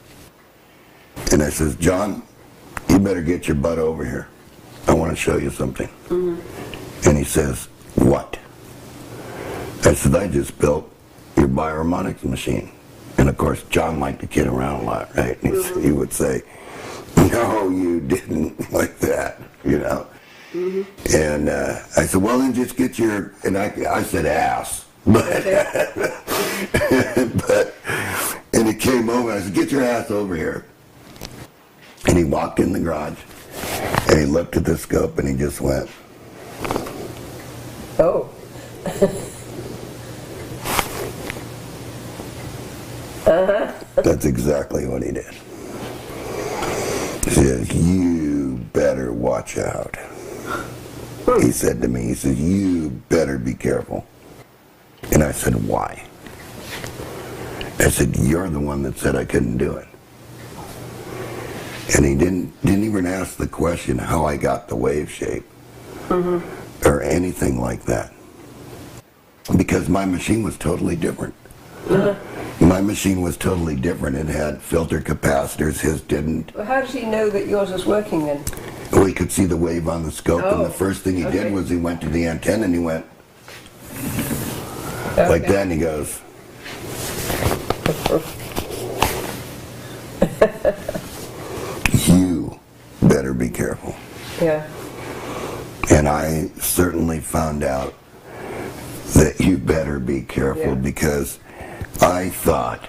And I says, John, you better get your butt over here. I want to show you something. And he says, what? I said, I just built your bioharmonics machine. And of course, John liked to kid around a lot, right? And he would say, no, you didn't, like that, you know? And I said, well, then just get your, and I said ass. But, and he came over, I said, get your ass over here. And he walked in the garage. And he looked at the scope and he just went, Oh. that's exactly what he did. He says, you better watch out. He said to me, he says, you better be careful. And I said, why? I said, you're the one that said I couldn't do it. And he didn't even ask the question how I got the wave shape or anything like that. Because my machine was totally different. My machine was totally different. It had filter capacitors, his didn't. Well, how did he know that yours was working then? Well, he could see the wave on the scope, and the first thing he Okay. did was he went to the antenna and he went like that, and he goes, you better be careful. Yeah. And I certainly found out that you better be careful because I thought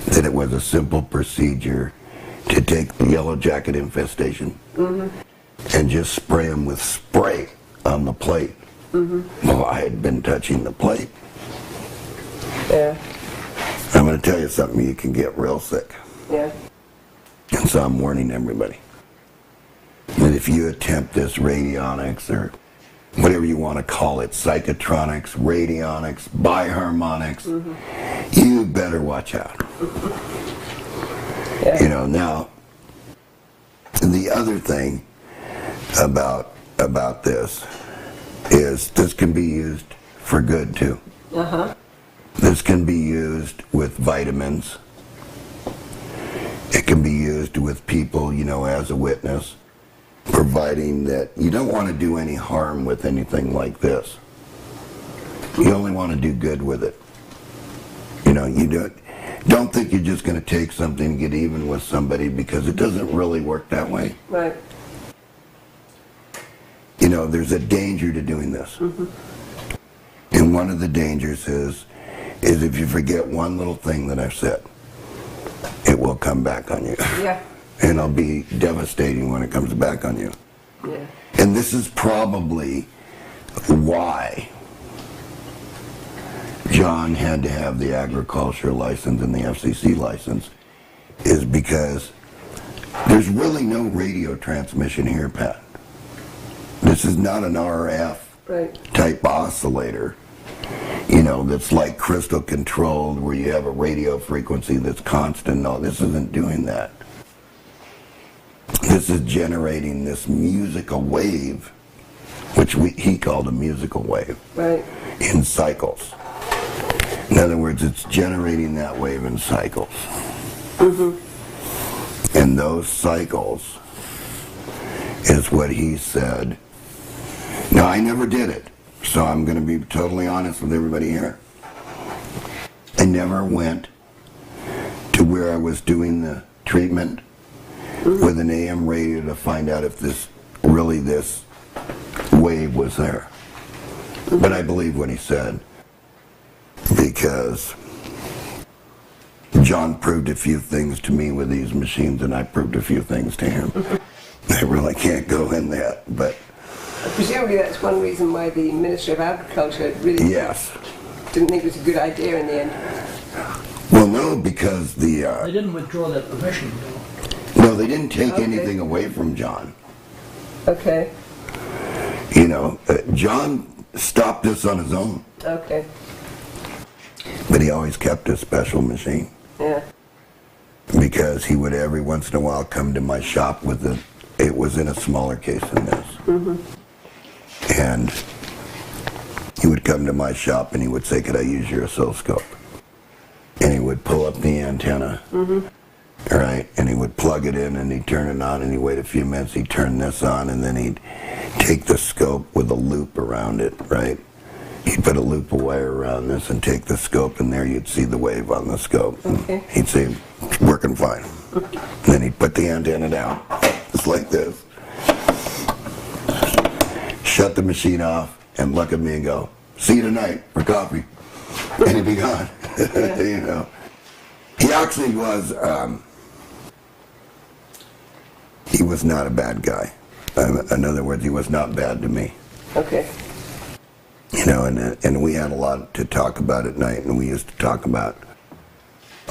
that it was a simple procedure to take the yellow jacket infestation and just spray them with spray on the plate. Well, I had been touching the plate. Yeah. I'm going to tell you something, you can get real sick. Yeah. And so I'm warning everybody that if you attempt this radionics or whatever you want to call it, psychotronics, radionics, bioharmonics, you better watch out. Yeah. You know, now, the other thing about this is this can be used for good too. This can be used with vitamins. It can be used with people, you know, as a witness, providing that you don't want to do any harm with anything like this. You only want to do good with it. You know, you don't think you're just going to take something and get even with somebody, because it doesn't really work that way. Right. You know, there's a danger to doing this. And one of the dangers is if you forget one little thing that I've said, it will come back on you. Yeah. And it'll be devastating when it comes back on you. Yeah. And this is probably why John had to have the agriculture license and the FCC license, is because there's really no radio transmission here, Pat. This is not an RF type oscillator, you know, that's like crystal controlled where you have a radio frequency that's constant. No, this isn't doing that. This is generating this musical wave, which he called a musical wave, in cycles. In other words, it's generating that wave in cycles. And those cycles is what he said. Now, I never did it, so I'm going to be totally honest with everybody here. I never went to where I was doing the treatment with an AM radio to find out if this wave was there. But I believe what he said, because John proved a few things to me with these machines, and I proved a few things to him. I really can't go in that, but Presumably that's one reason why the Ministry of Agriculture really didn't think it was a good idea in the end. Well, no, because the They didn't withdraw that permission, though. no, they didn't take anything away from John. Okay. You know, John stopped this on his own. Okay. But he always kept a special machine. Yeah. Because he would every once in a while come to my shop with it was in a smaller case than this. And he would come to my shop and he would say, could I use your oscilloscope? And he would pull up the antenna, right? And he would plug it in and he'd turn it on and he'd wait a few minutes, he'd turn this on, and then he'd take the scope with a loop around it, right? He'd put a loop of wire around this and take the scope, and there you'd see the wave on the scope. Okay. He'd say, it's working fine. And then he'd put the antenna down, just like this. Shut the machine off and look at me and go, see you tonight for coffee. And he'd be gone. You know. He actually was, he was not a bad guy. In other words, he was not bad to me. Okay. You know, and we had a lot to talk about at night, and we used to talk about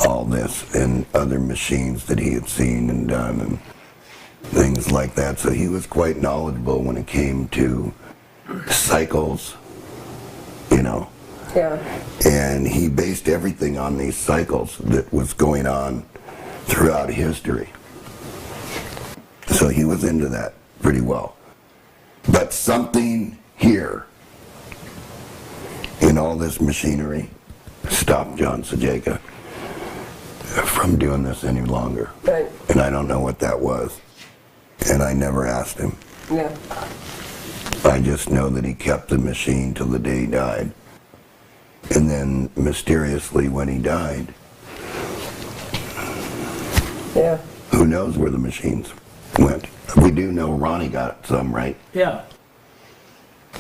all this and other machines that he had seen and done and things like that. So he was quite knowledgeable when it came to cycles, you know. Yeah. And he based everything on these cycles that was going on throughout history. So he was into that pretty well. But something here in all this machinery stopped John Sajeka from doing this any longer. Right. And I don't know what that was. And I never asked him. Yeah. I just know that he kept the machine till the day he died. And then mysteriously when he died, Yeah. who knows where the machines went. We do know Ronnie got some, right? Yeah,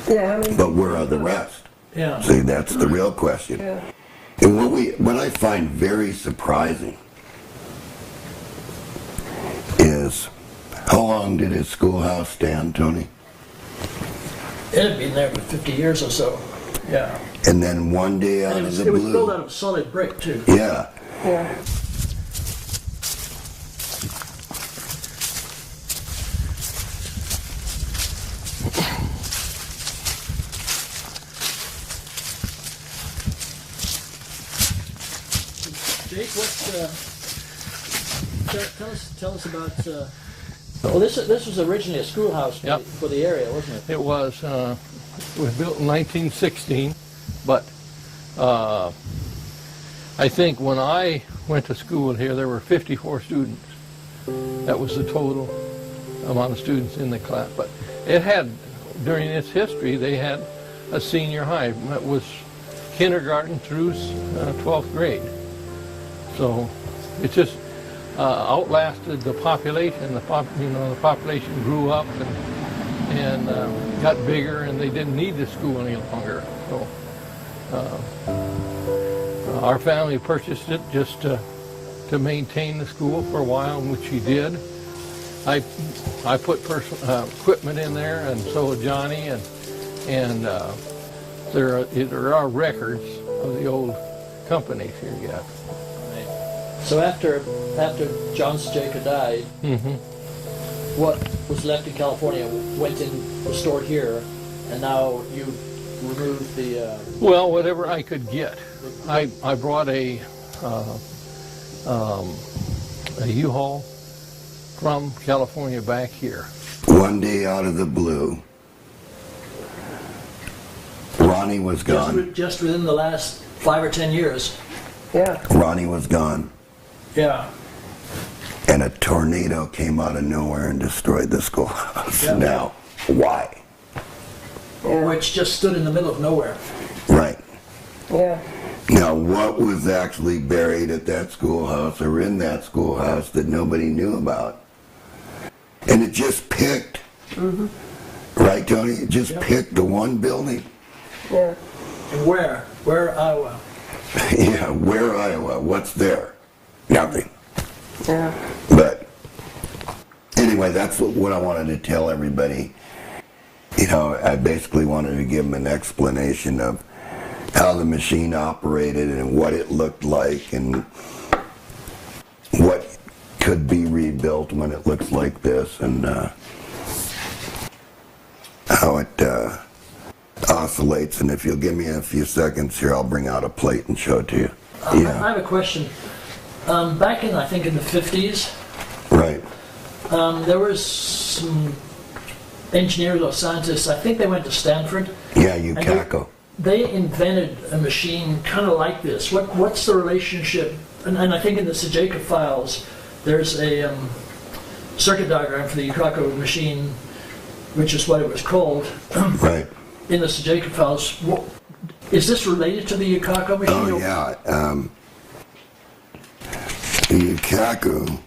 Yeah. How many? But where are the rest? yeah. See, that's the real question. Yeah. And what I find very surprising is how long did his schoolhouse stand, Tony? It had been there for 50 years or so. Yeah. And then one day out And of the it was built blue, out of solid brick, too. yeah, Yeah. Jake, tell us about. Well, this was originally a schoolhouse Yep. for the area, wasn't it? It was built in 1916, but I think when I went to school here, there were 54 students. That was the total amount of students in the class. But it had, during its history, they had a senior high. That was kindergarten through 12th grade. So it just outlasted the population. The population grew up and got bigger, and they didn't need the school any longer. So our family purchased it just to maintain the school for a while, which he did. I put equipment in there, and so did Johnny, and there are records of the old companies here yet. So after John Sajeka died, what was left in California was stored here, and now you removed the. Well, whatever I could get. I brought a U-Haul from California back here. one day out of the blue, Ronnie was gone. Just within the last 5 or 10 years. Yeah. Ronnie was gone. Yeah. And a tornado came out of nowhere and destroyed the schoolhouse. Yeah. Now, why? Yeah. Which just stood in the middle of nowhere. Right. Yeah. Now, what was actually buried at that schoolhouse or in that schoolhouse that nobody knew about? And it just picked, right, Tony? It just picked the one building. Yeah. And where? Where, Iowa? Yeah, where Iowa? What's there? Nothing. Yeah. But anyway, that's what I wanted to tell everybody. You know, I basically wanted to give them an explanation of how the machine operated and what it looked like and what could be rebuilt when it looks like this, and how it oscillates. And if you'll give me a few seconds here, I'll bring out a plate and show it to you. I have a question. Back in, I think, in the 50s, Right. there was some engineers or scientists, I think they went to Stanford. Yeah, you cackle. They invented a machine kind of like this. What's the relationship? And I think in the Sajeka files, there's a circuit diagram for the Yukaku machine, which is what it was called. Right. In the Sajeka files, is this related to the Yukaku machine? Oh, yeah. The Yukaku,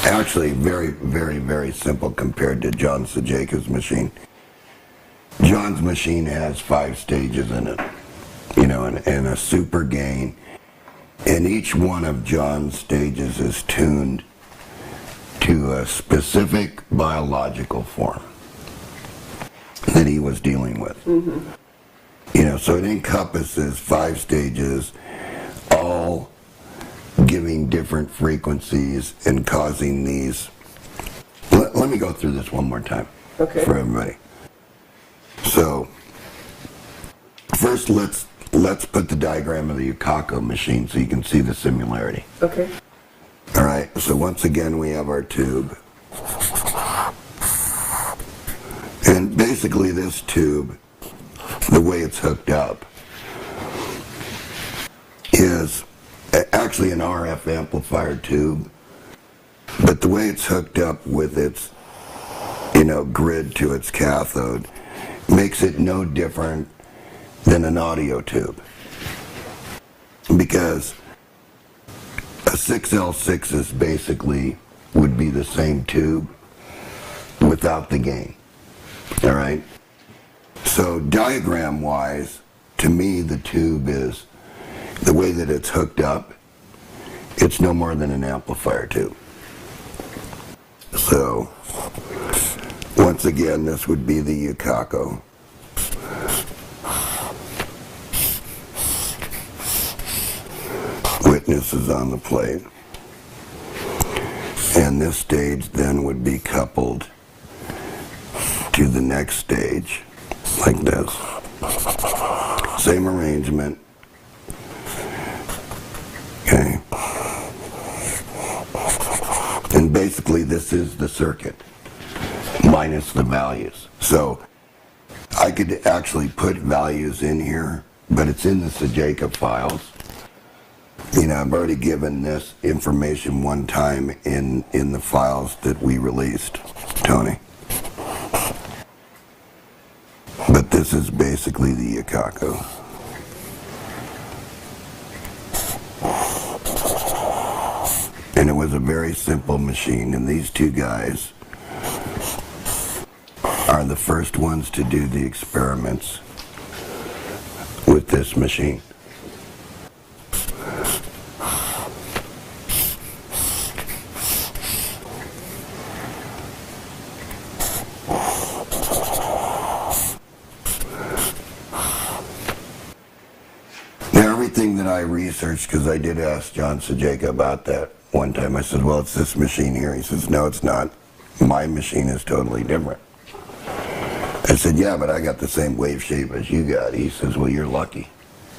actually very, very, very simple compared to John Sajeka's machine. John's machine has 5 stages in it, you know, and a super gain. And each one of John's stages is tuned to a specific biological form that he was dealing with. You know, so it encompasses 5 stages, all giving different frequencies and causing these. Let me go through this one more time for everybody. So first let's put the diagram of the Yukako machine so you can see the similarity. Okay. All right, so once again we have our tube. And basically this tube, the way it's hooked up, is actually an RF amplifier tube, but the way it's hooked up with its, you know, grid to its cathode makes it no different than an audio tube. Because a 6L6 is basically would be the same tube without the gain. All right? So diagram-wise, to me, the tube is, the way that it's hooked up, it's no more than an amplifier tube. So, once again, this would be the Yukako. Witness is on the plate. And this stage then would be coupled to the next stage, like this. Same arrangement. Okay. And basically this is the circuit, minus the values. So I could actually put values in here, but it's in the Sajeka files. You know, I've already given this information one time in the files that we released, Tony. But this is basically the Yukako. And it was a very simple machine, and these two guys are the first ones to do the experiments with this machine. Now, everything that I researched, because I did ask John Sajeka about that one time, I said, well, it's this machine here. He says, no, it's not. My machine is totally different. I said, yeah, but I got the same wave shape as you got. He says, well, you're lucky.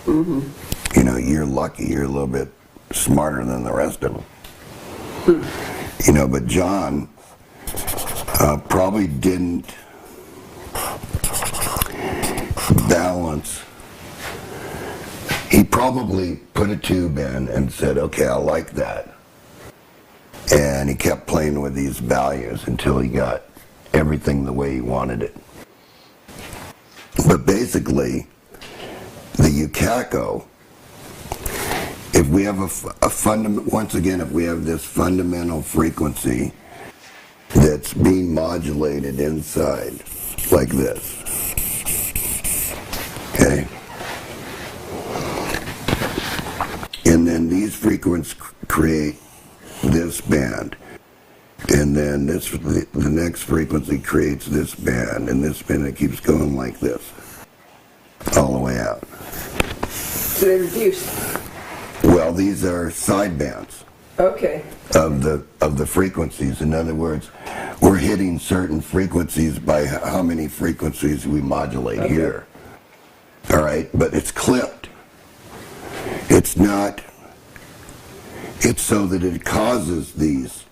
You know, you're lucky. You're a little bit smarter than the rest of them. You know, but John probably didn't balance. He probably put a tube in and said, okay, I like that. And he kept playing with these values until he got everything the way he wanted it. But basically, the Yukako, if we have once again, if we have this fundamental frequency that's being modulated inside, like this, okay? And then these frequencies create this band, and then this, the next frequency creates this band, and this band, it keeps going like this, all the way out. So they reduce? Well, these are side bands. Okay. Of the frequencies. In other words, we're hitting certain frequencies by how many frequencies we modulate here. All right, but it's clipped. It's not. It's so that it causes these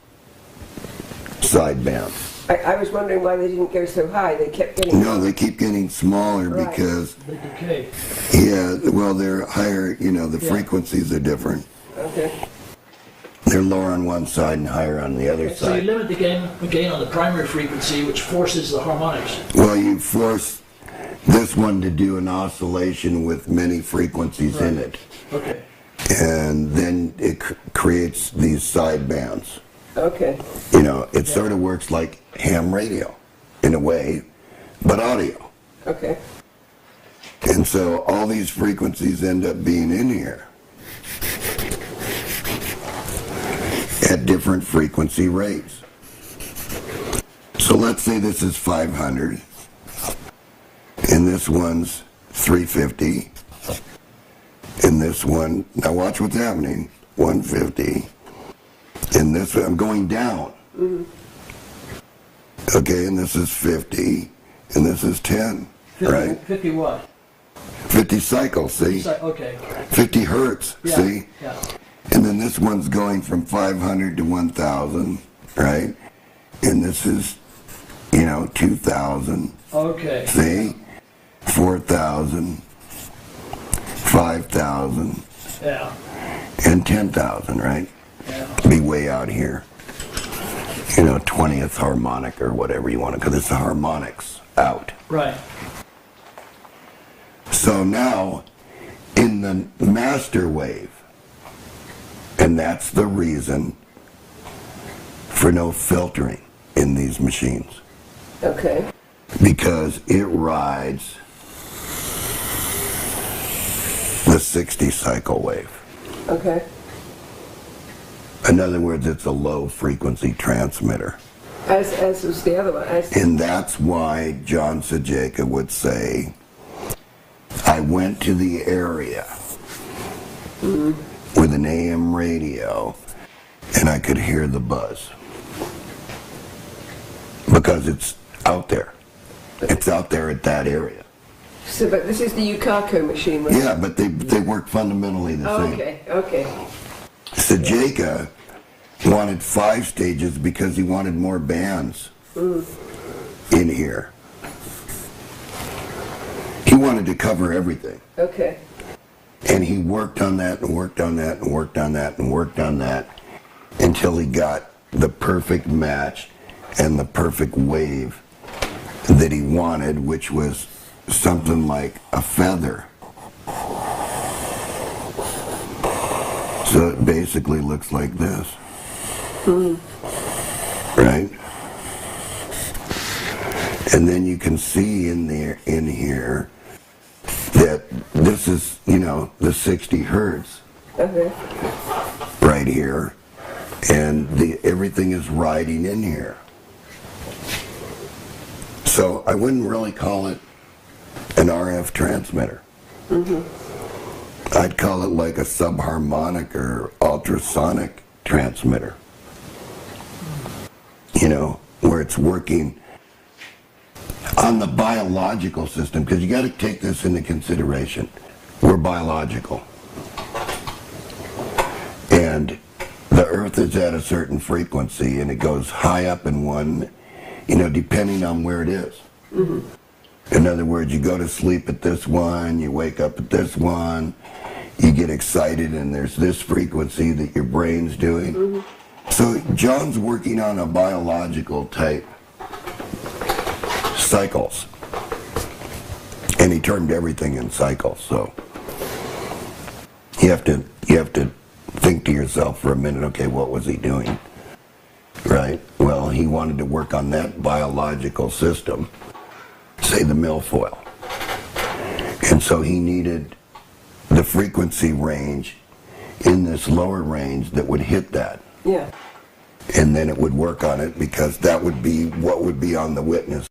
side bands. I was wondering why they didn't go so high. They kept getting... No, they keep getting smaller because... They decay. Yeah, well, they're higher, you know, the frequencies are different. Okay. They're lower on one side and higher on the other So you side. limit the gain on the primary frequency, which forces the harmonics. Well, you force this one to do an oscillation with many frequencies in it. Okay. And then it creates these side bands. Okay. You know, it sort of works like ham radio, in a way, but audio. Okay. And so all these frequencies end up being in here at different frequency rates. So let's say this is 500, and this one's 350, and this one, now watch what's happening, 150, and this one, I'm going down. Okay, and this is 50, and this is 10, 50, right? 50 what? 50 cycles, see? Okay. 50 hertz, Yeah. see? Yeah. And then this one's going from 500 to 1,000, right? And this is, 2,000, Okay. see? 4,000, 5,000, Yeah. and 10,000, right? Yeah. Be way out here. 20th harmonic or whatever you want to, because it's the harmonics out. Right. So now, in the master wave, and that's the reason for no filtering in these machines, Okay. because it rides the 60 cycle wave. Okay. In other words, it's a low frequency transmitter. As was the other one. And that's why John Sajeka would say, I went to the area with an AM radio and I could hear the buzz. Because it's out there. It's out there at that area. So, but this is the Yukaku machine, right? Yeah, but they work fundamentally the same. Okay, okay. Sajeka wanted 5 stages because he wanted more bands in here. He wanted to cover everything. Okay. And he worked on that and worked on that and worked on that and worked on that until he got the perfect match and the perfect wave that he wanted, which was something like a feather. So it basically looks like this. Right? And then you can see in here that this is, the 60 hertz Okay. right here, and everything is riding in here. So I wouldn't really call it an RF transmitter. I'd call it like a subharmonic or ultrasonic transmitter. Where it's working on the biological system, because you got to take this into consideration. We're biological. And the Earth is at a certain frequency, and it goes high up in one, depending on where it is. In other words, you go to sleep at this one, you wake up at this one, you get excited, and there's this frequency that your brain's doing. So John's working on a biological type cycles. And he termed everything in cycles, so you have to think to yourself for a minute, okay, what was he doing? Right? Well, he wanted to work on that biological system, say the milfoil. And so he needed the frequency range in this lower range that would hit that. Yeah. And then it would work on it, because that would be what would be on the witness.